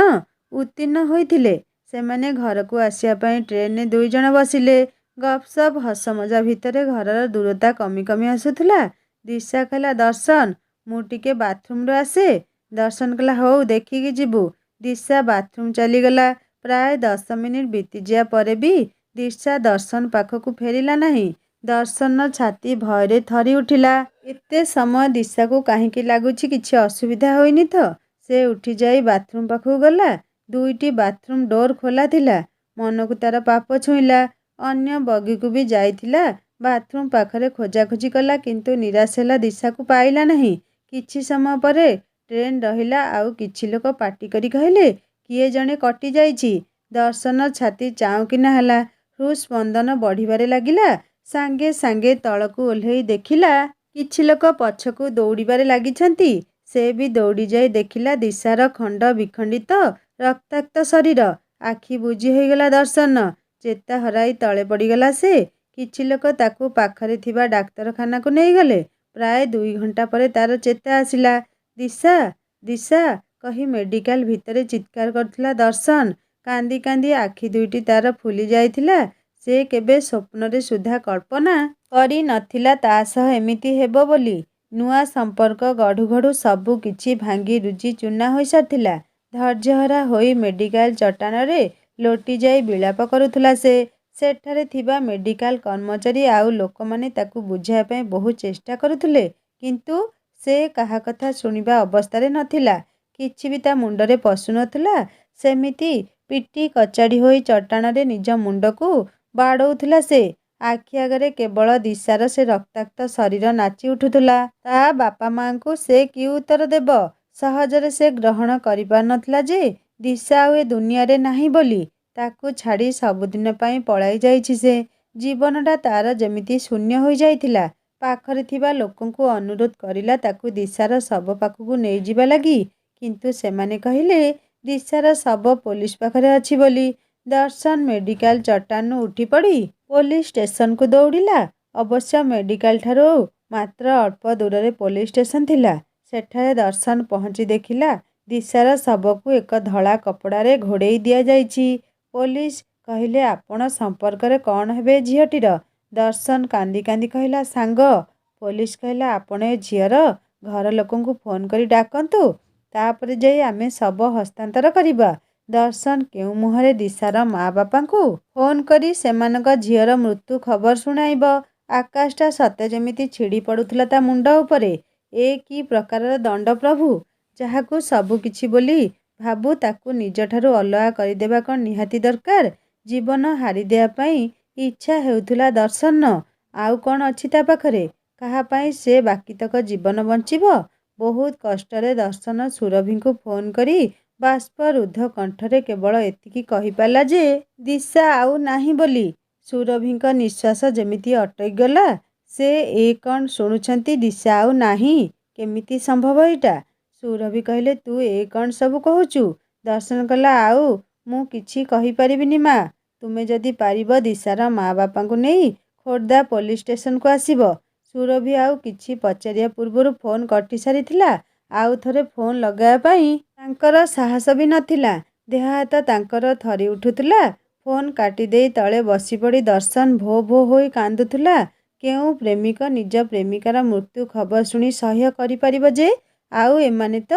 ଉତ୍ତୀର୍ଣ୍ଣ ହୋଇଥିଲେ। ସେମାନେ ଘରକୁ ଆସିବା ପାଇଁ ଟ୍ରେନରେ ଦୁଇ ଜଣ ବସିଲେ। ଗପସପ୍ ହସମଜା ଭିତରେ ଘରର ଦୂରତା କମି କମି ଆସୁଥିଲା। ଦିଶା କହିଲା, ଦର୍ଶନ ମୁଁ ଟିକେ ବାଥରୁମରୁ ଆସେ। ଦର୍ଶନ କହିଲା, ହଉ ଦେଖିକି ଯିବୁ। ଦିଶା ବାଥରୁମ ଚାଲିଗଲା। ପ୍ରାୟ 10 ମିନିଟ୍ ବିତିଯିବା ପରେ ବି ଦିଶା ଦର୍ଶନ ପାଖକୁ ଫେରିଲା ନାହିଁ। ଦର୍ଶନର ଛାତି ଭୟରେ ଥରି ଉଠିଲା। ଏତେ ସମୟ ଦିଶାକୁ କାହିଁକି ଲାଗୁଛି କିଛି ଅସୁବିଧା ହୋଇନି ତ? ସେ ଉଠିଯାଇ ବାଥରୁମ ପାଖକୁ ଗଲା। ଦୁଇଟି ବାଥରୁମ ଡୋର ଖୋଲା ଥିଲା। ମନକୁ ତାର ପାପ ଛୁଇଁଲା। ଅନ୍ୟ ବଗିକୁ ବି ଯାଇଥିଲା। ବାଥରୁମ ପାଖରେ ଖୋଜାଖୋଜି କଲା କିନ୍ତୁ ନିରାଶ ହେଲା, ଦିଶାକୁ ପାଇଲା ନାହିଁ। କିଛି ସମୟ ପରେ ଟ୍ରେନ୍ ରହିଲା। ଆଉ କିଛି ଲୋକ ପାଟି କରି କହିଲେ, କିଏ ଜଣେ କଟିଯାଇଛି। ଦର୍ଶନର ଛାତି ଚାଉଁକିନା ହେଲା। ହୃତ୍ସ୍ପନ୍ଦନ ବଢ଼ିବାରେ ଲାଗିଲା। ସାଙ୍ଗେ ସାଙ୍ଗେ ତଳକୁ ଓହ୍ଲେଇ ଦେଖିଲା କିଛି ଲୋକ ପଛକୁ ଦୌଡ଼ିବାରେ ଲାଗିଛନ୍ତି। ସେ ବି ଦୌଡ଼ି ଯାଇ ଦେଖିଲା ଦିଶାର ଖଣ୍ଡ ବିଖଣ୍ଡିତ ରକ୍ତାକ୍ତ ଶରୀର। ଆଖି ବୁଜି ହୋଇଗଲା ଦର୍ଶନ। ଚେତା ହରାଇ ତଳେ ପଡ଼ିଗଲା ସେ। କିଛି ଲୋକ ତାକୁ ପାଖରେ ଥିବା ଡାକ୍ତରଖାନାକୁ ନେଇଗଲେ। ପ୍ରାୟ 2 ଘଣ୍ଟା ପରେ ତାର ଚେତା ଆସିଲା। ଦିଶା ଦିଶା କହି ମେଡିକାଲ ଭିତରେ ଚିତ୍କାର କରୁଥିଲା ଦର୍ଶନ। କାନ୍ଦି କାନ୍ଦି ଆଖି ଦୁଇଟି ତାର ଫୁଲି ଯାଇଥିଲା। ସେ କେବେ ସ୍ୱପ୍ନରେ ସୁଦ୍ଧା କଳ୍ପନା କରି ନଥିଲା ତା ସହ ଏମିତି ହେବ ବୋଲି। ନୂଆ ସମ୍ପର୍କ ଗଢ଼ୁ ଗଢ଼ୁ ସବୁ କିଛି ଭାଙ୍ଗି ରୁଜି ଚୂନା ହୋଇସାରିଥିଲା। ଧୈର୍ଯ୍ୟହରା ହୋଇ ମେଡିକାଲ ଚଟାଣରେ ଲୋଟି ଯାଇ ବିଳାପ କରୁଥିଲା ସେ। ସେଠାରେ ଥିବା ମେଡିକାଲ କର୍ମଚାରୀ ଆଉ ଲୋକମାନେ ତାକୁ ବୁଝାଇବା ପାଇଁ ବହୁ ଚେଷ୍ଟା କରୁଥିଲେ। କିନ୍ତୁ ସେ କାହା କଥା ଶୁଣିବା ଅବସ୍ଥାରେ ନଥିଲା। କିଛି ବି ତା ମୁଣ୍ଡରେ ପଶୁ ନଥିଲା। ସେମିତି ପିଟି କଚାଡ଼ି ହୋଇ ଚଟାଣରେ ନିଜ ମୁଣ୍ଡକୁ ବାଡ଼ଉଥିଲା ସେ। ଆଖି ଆଗରେ କେବଳ ଦିଶାର ସେ ରକ୍ତାକ୍ତ ଶରୀର ନାଚି ଉଠୁଥିଲା। ତା ବାପା ମାଆଙ୍କୁ ସେ କି ଉତ୍ତର ଦେବ? ସହଜରେ ସେ ଗ୍ରହଣ କରିପାରୁନଥିଲା ଯେ ଦିଶା ଆଉ ଏ ଦୁନିଆରେ ନାହିଁ ବୋଲି। ତାକୁ ଛାଡ଼ି ସବୁଦିନ ପାଇଁ ପଳାଇ ଯାଇଛି ସେ। ଜୀବନଟା ତାର ଯେମିତି ଶୂନ୍ୟ ହୋଇଯାଇଥିଲା। ପାଖରେ ଥିବା ଲୋକଙ୍କୁ ଅନୁରୋଧ କରିଲା ତାକୁ ଦିଶାର ଶବ ପାଖକୁ ନେଇଯିବା ଲାଗି। କିନ୍ତୁ ସେମାନେ କହିଲେ ଦିଶାର ଶବ ପୋଲିସ ପାଖରେ ଅଛି ବୋଲି। ଦର୍ଶନ ମେଡିକାଲ ଚଟାଣରୁ ଉଠିପଡ଼ି ପୋଲିସ ଷ୍ଟେସନକୁ ଦୌଡ଼ିଲା। ଅବଶ୍ୟ ମେଡିକାଲଠାରୁ ମାତ୍ର ଅଳ୍ପ ଦୂରରେ ପୋଲିସ ଷ୍ଟେସନ ଥିଲା। ସେଠାରେ ଦର୍ଶନ ପହଞ୍ଚି ଦେଖିଲା ଦିଶାର ଶବକୁ ଏକ ଧଳା କପଡ଼ାରେ ଘୋଡ଼େଇ ଦିଆଯାଇଛି। ପୋଲିସ କହିଲେ, ଆପଣ ସମ୍ପର୍କରେ କ'ଣ ହେବେ ଏ ଝିଅଟିର? ଦର୍ଶନ କାନ୍ଦି କାନ୍ଦି କହିଲା, ସାଙ୍ଗ। ପୋଲିସ କହିଲା, ଆପଣ ଏ ଝିଅର ଘର ଲୋକଙ୍କୁ ଫୋନ କରି ଡାକନ୍ତୁ। ତାପରେ ଯାଇ ଆମେ ଶବ ହସ୍ତାନ୍ତର କରିବା। ଦର୍ଶନ କେଉଁ ମୁହଁରେ ଦିଶାର ମା ବାପାଙ୍କୁ ଫୋନ କରି ସେମାନଙ୍କ ଝିଅର ମୃତ୍ୟୁ ଖବର ଶୁଣାଇବ? ଆକାଶଟା ସତେ ଯେମିତି ଛିଡ଼ି ପଡ଼ୁଥିଲା ତା ମୁଣ୍ଡ ଉପରେ। ଏ କି ପ୍ରକାରର ଦଣ୍ଡ ପ୍ରଭୁ! ଯାହାକୁ ସବୁ କିଛି ବୋଲି ଭାବୁ ତାକୁ ନିଜଠାରୁ ଅଲଗା କରିଦେବା କ'ଣ ନିହାତି ଦରକାର? ଜୀବନ ହାରିଦେବା ପାଇଁ ଇଚ୍ଛା ହେଉଥିଲା ଦର୍ଶନ। ଆଉ କ'ଣ ଅଛି ତା ପାଖରେ? କାହା ପାଇଁ ସେ ବାକିତକ ଜୀବନ ବଞ୍ଚିବ? ବହୁତ କଷ୍ଟରେ ଦର୍ଶନ ସୁରଭିଙ୍କୁ ଫୋନ କରି ବାଷ୍ପରୁଦ୍ଧ କଣ୍ଠରେ କେବଳ ଏତିକି କହିପାରିଲା ଯେ ଦିଶା ଆଉ ନାହିଁ ବୋଲି। ସୁରଭିଙ୍କ ନିଃଶ୍ୱାସ ଯେମିତି ଅଟକିଗଲା। ସେ ଏ କ'ଣ ଶୁଣୁଛନ୍ତି? ଦିଶା ଆଉ ନାହିଁ? କେମିତି ସମ୍ଭବ ଏଇଟା? ସୁରଭି କହିଲେ, ତୁ ଏ କ'ଣ ସବୁ କହୁଛୁ? ଦର୍ଶନ କହିଲା, ଆଉ ମୁଁ କିଛି କହିପାରିବିନି ମା। ତୁମେ ଯଦି ପାରିବ ଦିଶାର ମା ବାପାଙ୍କୁ ନେଇ ଖୋର୍ଦ୍ଧା ପୋଲିସ ଷ୍ଟେସନକୁ ଆସିବ। ସୁରଭି ଆଉ କିଛି ପଚାରିବା ପୂର୍ବରୁ ଫୋନ କଟି ସାରିଥିଲା। ଆଉ ଥରେ ଫୋନ ଲଗାଇବା ପାଇଁ ତାଙ୍କର ସାହସ ବି ନଥିଲା। ଦେହ ହାତ ତାଙ୍କର ଥରି ଉଠୁଥିଲା। ଫୋନ କାଟିଦେଇ ତଳେ ବସିପଡ଼ି ଦର୍ଶନ ଭୋ ଭୋ ହୋଇ କାନ୍ଦୁଥିଲା। କେଉଁ ପ୍ରେମିକ ନିଜ ପ୍ରେମିକାର ମୃତ୍ୟୁ ଖବର ଶୁଣି ସହ୍ୟ କରିପାରିବ ଯେ? ଆଉ ଏମାନେ ତ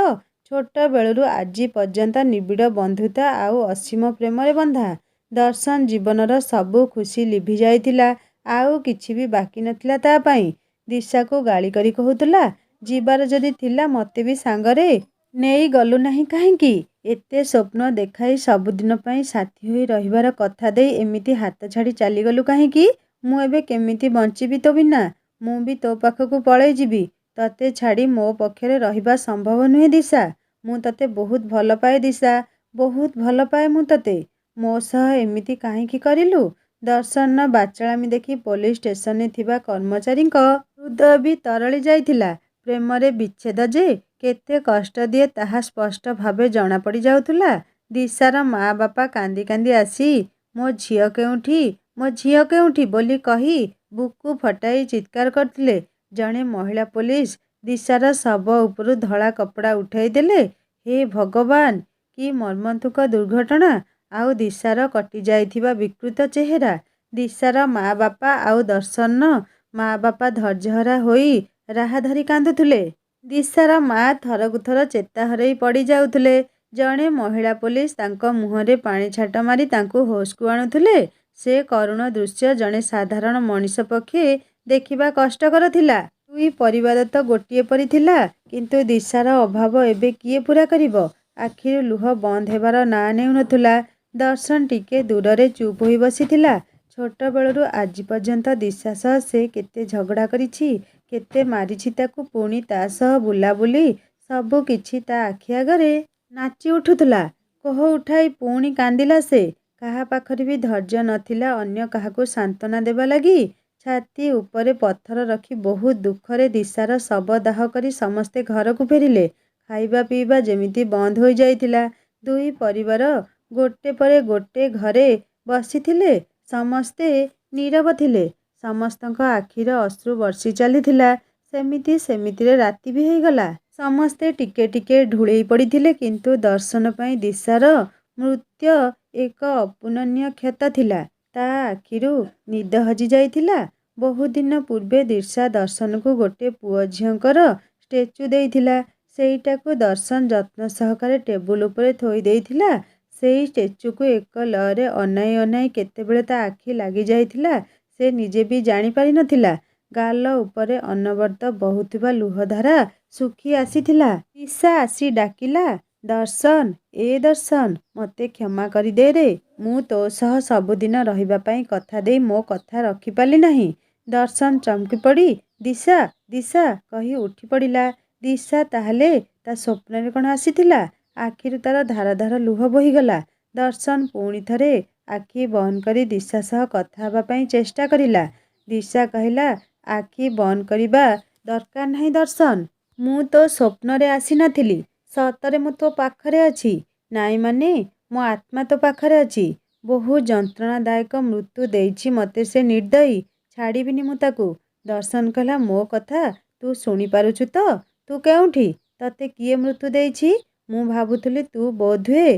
ଛୋଟବେଳରୁ ଆଜି ପର୍ଯ୍ୟନ୍ତ ନିବିଡ଼ ବନ୍ଧୁତା ଆଉ ଅସୀମ ପ୍ରେମରେ ବନ୍ଧା। ଦର୍ଶନ ଜୀବନର ସବୁ ଖୁସି ଲିଭି ଯାଇଥିଲା। ଆଉ କିଛି ବି ବାକି ନଥିଲା ତା ପାଇଁ। ଦିଶାକୁ ଗାଳି କରି କହୁଥିଲା, ଯିବାର ଯଦି ଥିଲା ମୋତେ ବି ସାଙ୍ଗରେ ନେଇ ଗଲୁ ନାହିଁ କାହିଁକି? ଏତେ ସ୍ୱପ୍ନ ଦେଖାଇ ସବୁଦିନ ପାଇଁ ସାଥୀ ହୋଇ ରହିବାର କଥା ଦେଇ ଏମିତି ହାତ ଛାଡ଼ି ଚାଲିଗଲୁ କାହିଁକି? ମୁଁ ଏବେ କେମିତି ବଞ୍ଚିବି ତୋ ବିନା? ମୁଁ ବି ତୋ ପାଖକୁ ପଳେଇ ଯିବି। ତତେ ଛାଡ଼ି ମୋ ପକ୍ଷରେ ରହିବା ସମ୍ଭବ ନୁହେଁ ଦିଶା। ମୁଁ ତତେ ବହୁତ ଭଲ ପାଏ ଦିଶା। ବହୁତ ଭଲ ପାଏ ମୁଁ ତତେ। ମୋ ସହ ଏମିତି କାହିଁକି କରିଲୁ? ଦର୍ଶନର ବାଚାଳାମି ଦେଖି ପୋଲିସ ଷ୍ଟେସନରେ ଥିବା କର୍ମଚାରୀଙ୍କ ହୃଦୟ ବି ତରଳି ଯାଇଥିଲା। ପ୍ରେମରେ ବିଚ୍ଛେଦ ଯେ କେତେ କଷ୍ଟ ଦିଏ ତାହା ସ୍ପଷ୍ଟ ଭାବେ ଜଣାପଡ଼ି ଯାଉଥିଲା। ଦିଶାର ମା ବାପା କାନ୍ଦି କାନ୍ଦି ଆସି ମୋ ଝିଅ କେଉଁଠି, ମୋ ଝିଅ କେଉଁଠି ବୋଲି କହି ବୁକୁ ଫଟାଇ ଚିତ୍କାର କରିଥିଲେ। ଜଣେ ମହିଳା ପୋଲିସ ଦିଶାର ଶବ ଉପରୁ ଧଳା କପଡ଼ା ଉଠାଇ ଦେଲେ। ହେ ଭଗବାନ, କି ମର୍ମନ୍ତୁକ ଦୁର୍ଘଟଣା! ଆଉ ଦିଶାର କଟିଯାଇଥିବା ବିକୃତ ଚେହେରା। ଦିଶାର ମା ବାପା ଆଉ ଦର୍ଶନର ମା ବାପା ଧୈର୍ଯ୍ୟହରା ହୋଇ ରାହାଧରି କାନ୍ଦୁଥିଲେ। ଦିଶାର ମା ଥରକୁ ଥର ଚେତା ହରାଇ ପଡ଼ି ଯାଉଥିଲେ। ଜଣେ ମହିଳା ପୋଲିସ ତାଙ୍କ ମୁହଁରେ ପାଣି ଛାଟ ମାରି ତାଙ୍କୁ ହୋସକୁ ଆଣୁଥିଲେ। ସେ କରୁଣ ଦୃଶ୍ୟ ଜଣେ ସାଧାରଣ ମଣିଷ ପକ୍ଷେ ଦେଖିବା କଷ୍ଟକର ଥିଲା। ଦୁଇ ପରିବାର ତ ଗୋଟିଏ ପରି ଥିଲା, କିନ୍ତୁ ଦିଶାର ଅଭାବ ଏବେ କିଏ ପୂରା କରିବ? ଆଖିରୁ ଲୁହ ବନ୍ଦ ହେବାର ନାଁ ନେଉ ନଥିଲା। ଦର୍ଶନ ଟିକେ ଦୂରରେ ଚୁପ୍ ହୋଇ ବସିଥିଲା। ଛୋଟବେଳରୁ ଆଜି ପର୍ଯ୍ୟନ୍ତ ଦିଶା ସହ ସେ କେତେ ଝଗଡ଼ା କରିଛି, କେତେ ମାରିଛି ତାକୁ, ପୁଣି ତା ସହ ବୁଲାବୁଲି, ସବୁ କିଛି ତା ଆଖି ଆଗରେ ନାଚି ଉଠୁଥିଲା। କୋହ ଉଠାଇ ପୁଣି କାନ୍ଦିଲା ସେ। କାହା ପାଖରେ ବି ଧୈର୍ଯ୍ୟ ନଥିଲା ଅନ୍ୟ କାହାକୁ ସାନ୍ତ୍ୱନା ଦେବା ଲାଗି। ଛାତି ଉପରେ ପଥର ରଖି ବହୁତ ଦୁଃଖରେ ଦିଶାର ଶବ ଦାହ କରି ସମସ୍ତେ ଘରକୁ ଫେରିଲେ। ଖାଇବା ପିଇବା ଯେମିତି ବନ୍ଦ ହୋଇ ଯାଇଥିଲା। ଦୁଇ ପରିବାର ଗୋଟେ ପରେ ଗୋଟେ ଘରେ ବସିଥିଲେ। ସମସ୍ତେ ନୀରବ ଥିଲେ। ସମସ୍ତଙ୍କ ଆଖିର ଅଶ୍ରୁ ବର୍ଷି ଚାଲିଥିଲା। ସେମିତିରେ ରାତି ବି ହେଇଗଲା। ସମସ୍ତେ ଟିକେ ଟିକେ ଢୁଳେଇ ପଡ଼ିଥିଲେ। କିନ୍ତୁ ଦର୍ଶନ ପାଇଁ ଦିଶାର ମୃତ୍ୟୁ ଏକ ଅପୂରଣୀୟ କ୍ଷତ ଥିଲା। ତା ଆଖିରୁ ନିଦ ହଜି ଯାଇଥିଲା। ବହୁଦିନ ପୂର୍ବେ ଦିଶା ଦର୍ଶନକୁ ଗୋଟେ ପୁଅ ଝିଅଙ୍କର ଷ୍ଟେଚୁ ଦେଇଥିଲା। ସେଇଟାକୁ ଦର୍ଶନ ଯତ୍ନ ସହକାରେ ଟେବୁଲ ଉପରେ ଥୋଇ ଦେଇଥିଲା। ସେଇ ଷ୍ଟେଚୁକୁ ଏକ ଲୟରେ ଅନାଇ ଅନାଇ କେତେବେଳେ ତା ଆଖି ଲାଗି ଯାଇଥିଲା ସେ ନିଜେ ବି ଜାଣି ପାରି ନଥିଲା। ଗାଲ ଉପରେ ଅନବରତ ବହୁଥିବା ଲୁହଧାରା ଶୁଖି ଆସିଥିଲା। ଦିଶା ଆସି ଡାକିଲା, ଦର୍ଶନ, ଏ ଦର୍ଶନ, ମୋତେ କ୍ଷମା କରିଦେ ରେ। ମୁଁ ତୋ ସହ ସବୁଦିନ ରହିବା ପାଇଁ କଥା ଦେଇ ମୋ କଥା ରଖିପାରିଲି ନାହିଁ। ଦର୍ଶନ ଚମକି ପଡ଼ି ଦିଶା, ଦିଶା କହି ଉଠି ପଡ଼ିଲା। ଦିଶା ତାହେଲେ ତା ସ୍ୱପ୍ନରେ କ'ଣ ଆସିଥିଲା? ଆଖିରୁ ତାର ଧାର ଧାର ଲୁହ ବୋହିଗଲା। ଦର୍ଶନ ପୁଣି ଥରେ ଆଖି ବନ୍ଦ କରି ଦିଶା ସହ କଥା ହେବା ପାଇଁ ଚେଷ୍ଟା କରିଲା। ଦିଶା କହିଲା, ଆଖି ବନ୍ଦ କରିବା ଦରକାର ନାହିଁ ଦର୍ଶନ। ମୁଁ ତୋ ସ୍ୱପ୍ନରେ ଆସି ନଥିଲି। ସତରେ ମୁଁ ତୋ ପାଖରେ ଅଛି। ନାଇଁ ମାନେ ମୋ ଆତ୍ମା ତୋ ପାଖରେ ଅଛି। ବହୁ ଯନ୍ତ୍ରଣାଦାୟକ ମୃତ୍ୟୁ ଦେଇଛି ମୋତେ ସେ ନିର୍ଦ୍ଦୟୀ। ଛାଡ଼ିବିନି ମୁଁ ତାକୁ। ଦର୍ଶନ କହିଲା, ମୋ କଥା ତୁ ଶୁଣିପାରୁଛୁ ତ? ତୁ କେଉଁଠି? ତତେ କିଏ ମୃତ୍ୟୁ ଦେଇଛି? ମୁଁ ଭାବୁଥିଲି ତୁ ବୋଧହୁଏ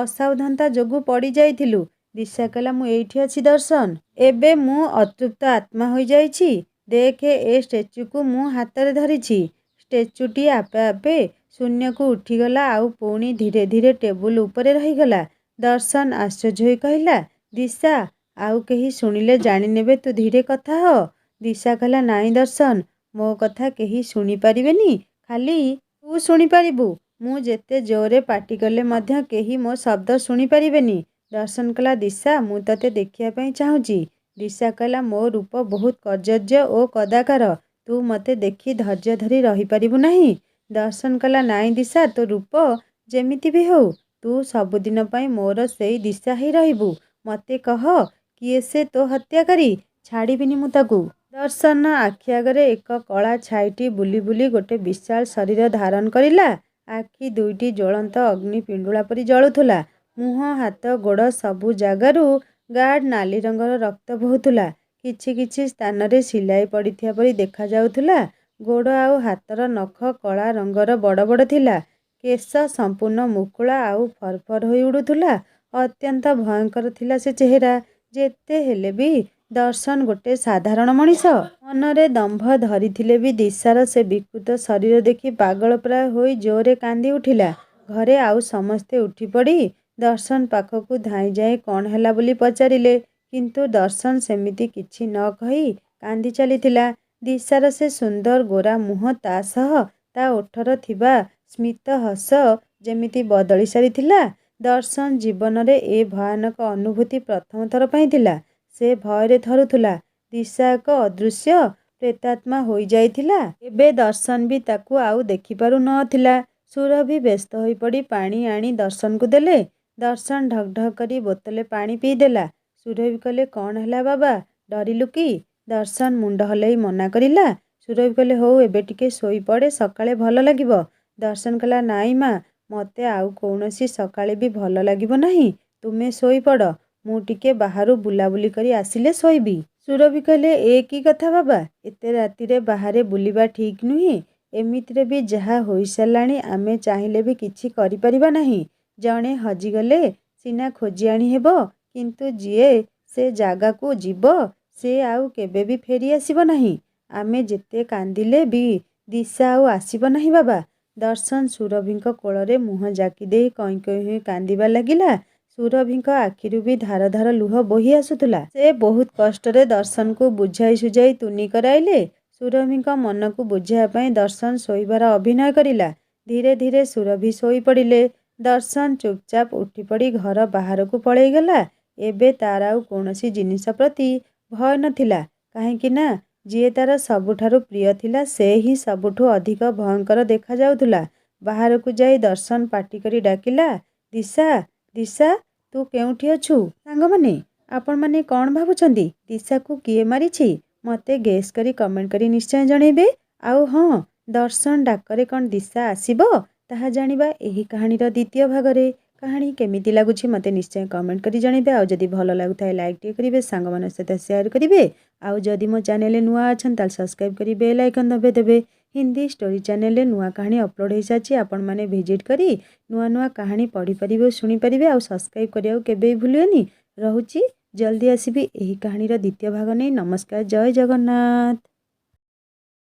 ଅସାବଧାନତା ଯୋଗୁଁ ପଡ଼ି ଯାଇଥିଲୁ। ଦିଶା କହିଲା, ମୁଁ ଏଇଠି ଅଛି ଦର୍ଶନ। ଏବେ ମୁଁ ଅତୃପ୍ତ ଆତ୍ମା ହୋଇଯାଇଛି। ଦେଖେ ଏ ଷ୍ଟେଚୁକୁ ମୁଁ ହାତରେ ଧରିଛି। ଷ୍ଟେଚୁଟି ଆପେ ଆପେ ଶୂନ୍ୟକୁ ଉଠିଗଲା ଆଉ ପୁଣି ଧୀରେ ଧୀରେ ଟେବୁଲ ଉପରେ ରହିଗଲା। ଦର୍ଶନ ଆଶ୍ଚର୍ଯ୍ୟ ହୋଇ କହିଲା, ଦିଶା, ଆଉ କେହି ଶୁଣିଲେ ଜାଣିନେବେ ତୁ ଧୀରେ କଥା ହ। ଦିଶା କହିଲା, ନାଇଁ ଦର୍ଶନ, ମୋ କଥା କେହି ଶୁଣିପାରିବେନି, ଖାଲି ତୁ ଶୁଣିପାରିବୁ। ମୁଁ ଯେତେ ଜୋରରେ ପାଟି କଲେ ମଧ୍ୟ କେହି ମୋ ଶବ୍ଦ ଶୁଣିପାରିବେନି। ଦର୍ଶନ କହିଲା, ଦିଶା, ମୁଁ ତତେ ଦେଖିବା ପାଇଁ ଚାହୁଁଛି। ଦିଶା କହିଲା, ମୋ ରୂପ ବହୁତ କଦର୍ଯ୍ୟ ଓ କଦାକାର। ତୁ ମୋତେ ଦେଖି ଧୈର୍ଯ୍ୟ ଧରି ରହିପାରିବୁ ନାହିଁ। ଦର୍ଶନ କହିଲା, ନାଇଁ ଦିଶା, ତୋ ରୂପ ଯେମିତି ବି ହଉ, ତୁ ସବୁଦିନ ପାଇଁ ମୋର ସେଇ ଦିଶା ହେଇ ରହିବୁ। ମୋତେ କହ, କିଏ ସେ ତୋ ହତ୍ୟାକାରୀ? ଛାଡ଼ିବିନି ମୁଁ ତାକୁ। ଦର୍ଶନ ଆଖି ଆଗରେ ଏକ କଳା ଛାଇଟି ବୁଲି ବୁଲି ଗୋଟେ ବିଶାଳ ଶରୀର ଧାରଣ କରିଲା। ଆଖି ଦୁଇଟି ଜ୍ୱଳନ୍ତ ଅଗ୍ନି ପିଣ୍ଡୁଳା ପରି ଜଳୁଥିଲା। ମୁହଁ, ହାତ, ଗୋଡ଼ ସବୁ ଜାଗାରୁ ଗାଢ଼ ନାଲି ରଙ୍ଗର ରକ୍ତ ବୋହୁଥିଲା। କିଛି କିଛି ସ୍ଥାନରେ ସିଲାଇ ପଡ଼ିଥିବା ପରି ଦେଖାଯାଉଥିଲା। ଗୋଡ଼ ଆଉ ହାତର ନଖ କଳା ରଙ୍ଗର ବଡ଼ ବଡ଼ ଥିଲା। କେଶ ସମ୍ପୂର୍ଣ୍ଣ ମୁକୁଳା ଆଉ ଫରଫର ହୋଇ ଉଡ଼ୁଥିଲା। ଅତ୍ୟନ୍ତ ଭୟଙ୍କର ଥିଲା ସେ ଚେହେରା। ଯେତେ ହେଲେ ବି ଦର୍ଶନ ଗୋଟେ ସାଧାରଣ ମଣିଷ। ମନରେ ଦମ୍ଭ ଧରିଥିଲେ ବି ଦିଶାର ସେ ବିକୃତ ଶରୀର ଦେଖି ପାଗଳ ପ୍ରାୟ ହୋଇ ଜୋରରେ କାନ୍ଦି ଉଠିଲା। ଘରେ ଆଉ ସମସ୍ତେ ଉଠିପଡ଼ି ଦର୍ଶନ ପାଖକୁ ଧାଇଁ ଯାଇ କ'ଣ ହେଲା ବୋଲି ପଚାରିଲେ। କିନ୍ତୁ ଦର୍ଶନ ସେମିତି କିଛି ନ କହି କାନ୍ଦି ଚାଲିଥିଲା। ଦିଶାର ସେ ସୁନ୍ଦର ଗୋରା ମୁହଁ, ତା ସହ ତା ଓଠର ଥିବା ସ୍ମିତ ହସ ଯେମିତି ବଦଳି ସାରିଥିଲା। ଦର୍ଶନ ଜୀବନରେ ଏ ଭୟାନକ ଅନୁଭୂତି ପ୍ରଥମ ଥର ପାଇଁ ଥିଲା। ସେ ଭୟରେ ଥରୁଥିଲା। ଦିଶା ଏକ ଅଦୃଶ୍ୟ ପ୍ରେତାତ୍ମା ହୋଇଯାଇଥିଲା। ଏବେ ଦର୍ଶନ ବି ତାକୁ ଆଉ ଦେଖିପାରୁ ନଥିଲା। ସୁରଭି ବ୍ୟସ୍ତ ହୋଇପଡ଼ି ପାଣି ଆଣି ଦର୍ଶନକୁ ଦେଲେ। ଦର୍ଶନ ଢକ୍ ଢକ୍ କରି ବୋତଲେ ପାଣି ପିଇଦେଲା। ସୁରଭି କହିଲେ, କ'ଣ ହେଲା ବାବା, ଡରିଲୁ କି? ଦର୍ଶନ ମୁଣ୍ଡ ହଲେଇ ମନା କରିଲା। ସୁରଭି କହିଲେ ହଉ ଏବେ ଟିକେ ଶୋଇପଡ଼େ, ସକାଳେ ଭଲ ଲାଗିବ। ଦର୍ଶନ କହିଲା ନାଇଁ ମା, ମୋତେ ଆଉ କୌଣସି ସକାଳେ ବି ଭଲ ଲାଗିବ ନାହିଁ। ତୁମେ ଶୋଇପଡ଼, ମୁଁ ଟିକେ ବାହାରୁ ବୁଲାବୁଲି କରି ଆସିଲେ ଶୋଇବି। ସୁରଭି କହିଲେ ଏ କି କଥା ବାବା, ଏତେ ରାତିରେ ବାହାରେ ବୁଲିବା ଠିକ୍ ନୁହେଁ। ଏମିତିରେ ବି ଯାହା ହୋଇସାରିଲାଣି ଆମେ ଚାହିଁଲେ ବି କିଛି କରିପାରିବା ନାହିଁ। ଜଣେ ହଜିଗଲେ ସିନା ଖୋଜି ଆଣି ହେବ, କିନ୍ତୁ ଯିଏ ସେ ଜାଗାକୁ ଯିବ ସେ ଆଉ କେବେ ବି ଫେରି ଆସିବ ନାହିଁ। ଆମେ ଯେତେ କାନ୍ଦିଲେ ବି ଦିଶା ଆଉ ଆସିବ ନାହିଁ ବାବା। ଦର୍ଶନ ସୁରଭିଙ୍କ କୋଳରେ ମୁହଁ ଜାକି ଦେଇ କଇଁ କଇଁ ହୋଇ କାନ୍ଦିବା ଲାଗିଲା। ସୁରଭିଙ୍କ ଆଖିରୁ ବି ଧାର ଧାର ଲୁହ ବୋହି ଆସୁଥିଲା। ସେ ବହୁତ କଷ୍ଟରେ ଦର୍ଶନକୁ ବୁଝାଇ ସୁଝାଇ ତୁନି କରାଇଲେ। ସୁରଭିଙ୍କ ମନକୁ ବୁଝାଇବା ପାଇଁ ଦର୍ଶନ ଶୋଇବାର ଅଭିନୟ କରିଲା। ଧୀରେ ଧୀରେ ସୁରଭି ଶୋଇପଡ଼ିଲେ। ଦର୍ଶନ ଚୁପଚାପ ଉଠିପଡ଼ି ଘର ବାହାରକୁ ପଳେଇଗଲା। ଏବେ ତାର ଆଉ କୌଣସି ଜିନିଷ ପ୍ରତି ଭୟ ନଥିଲା, କାହିଁକି ନା ଯିଏ ତାର ସବୁଠାରୁ ପ୍ରିୟ ଥିଲା ସେ ହିଁ ସବୁଠୁ ଅଧିକ ଭୟଙ୍କର ଦେଖାଯାଉଥିଲା। ବାହାରକୁ ଯାଇ ଦର୍ଶନ ପାଟି କରି ଡାକିଲା, ଦିଶା, ଦିଶା, ତୁ କେଉଁଠି ଅଛୁ? ସାଙ୍ଗମାନେ, ଆପଣମାନେ କ'ଣ ଭାବୁଛନ୍ତି ଦିଶାକୁ କିଏ ମାରିଛି? ମୋତେ ଗେସ୍ କରି କମେଣ୍ଟ କରି ନିଶ୍ଚୟ ଜଣେଇବେ। ଆଉ ହଁ, ଦର୍ଶନ ଡାକରେ କ'ଣ ଦିଶା ଆସିବ ତାହା ଜାଣିବା ଏହି କାହାଣୀର ଦ୍ୱିତୀୟ ଭାଗରେ। କାହାଣୀ କେମିତି ଲାଗୁଛି ମୋତେ ନିଶ୍ଚୟ କମେଣ୍ଟ କରି ଜଣେଇବେ। ଆଉ ଯଦି ଭଲ ଲାଗୁଥାଏ ଲାଇକ୍ ଟିକେ କରିବେ, ସାଙ୍ଗମାନଙ୍କ ସହିତ ସେୟାର କରିବେ। ଆଉ ଯଦି ମୋ ଚ୍ୟାନେଲରେ ନୂଆ ଅଛନ୍ତି ତାହେଲେ ସବସ୍କ୍ରାଇବ୍ କରି ବେଲ୍ ଆଇକନ୍ ଦବାଇଦେବେ। ହିନ୍ଦୀ ଷ୍ଟୋରି ଚ୍ୟାନେଲରେ ନୂଆ କାହାଣୀ ଅପଲୋଡ଼ ହୋଇସାରିଛି, ଆପଣମାନେ ଭିଜିଟ୍ କରି ନୂଆ ନୂଆ କାହାଣୀ ପଢ଼ିପାରିବେ ଓ ଶୁଣିପାରିବେ। ଆଉ ସବସ୍କ୍ରାଇବ୍ କରିବାକୁ କେବେ ବି ଭୁଲିବେନି। ରହୁଛି, ଜଲ୍ଦି ଆସିବି ଏହି କାହାଣୀର ଦ୍ୱିତୀୟ ଭାଗ ନେଇ। ନମସ୍କାର, ଜୟ ଜଗନ୍ନାଥ।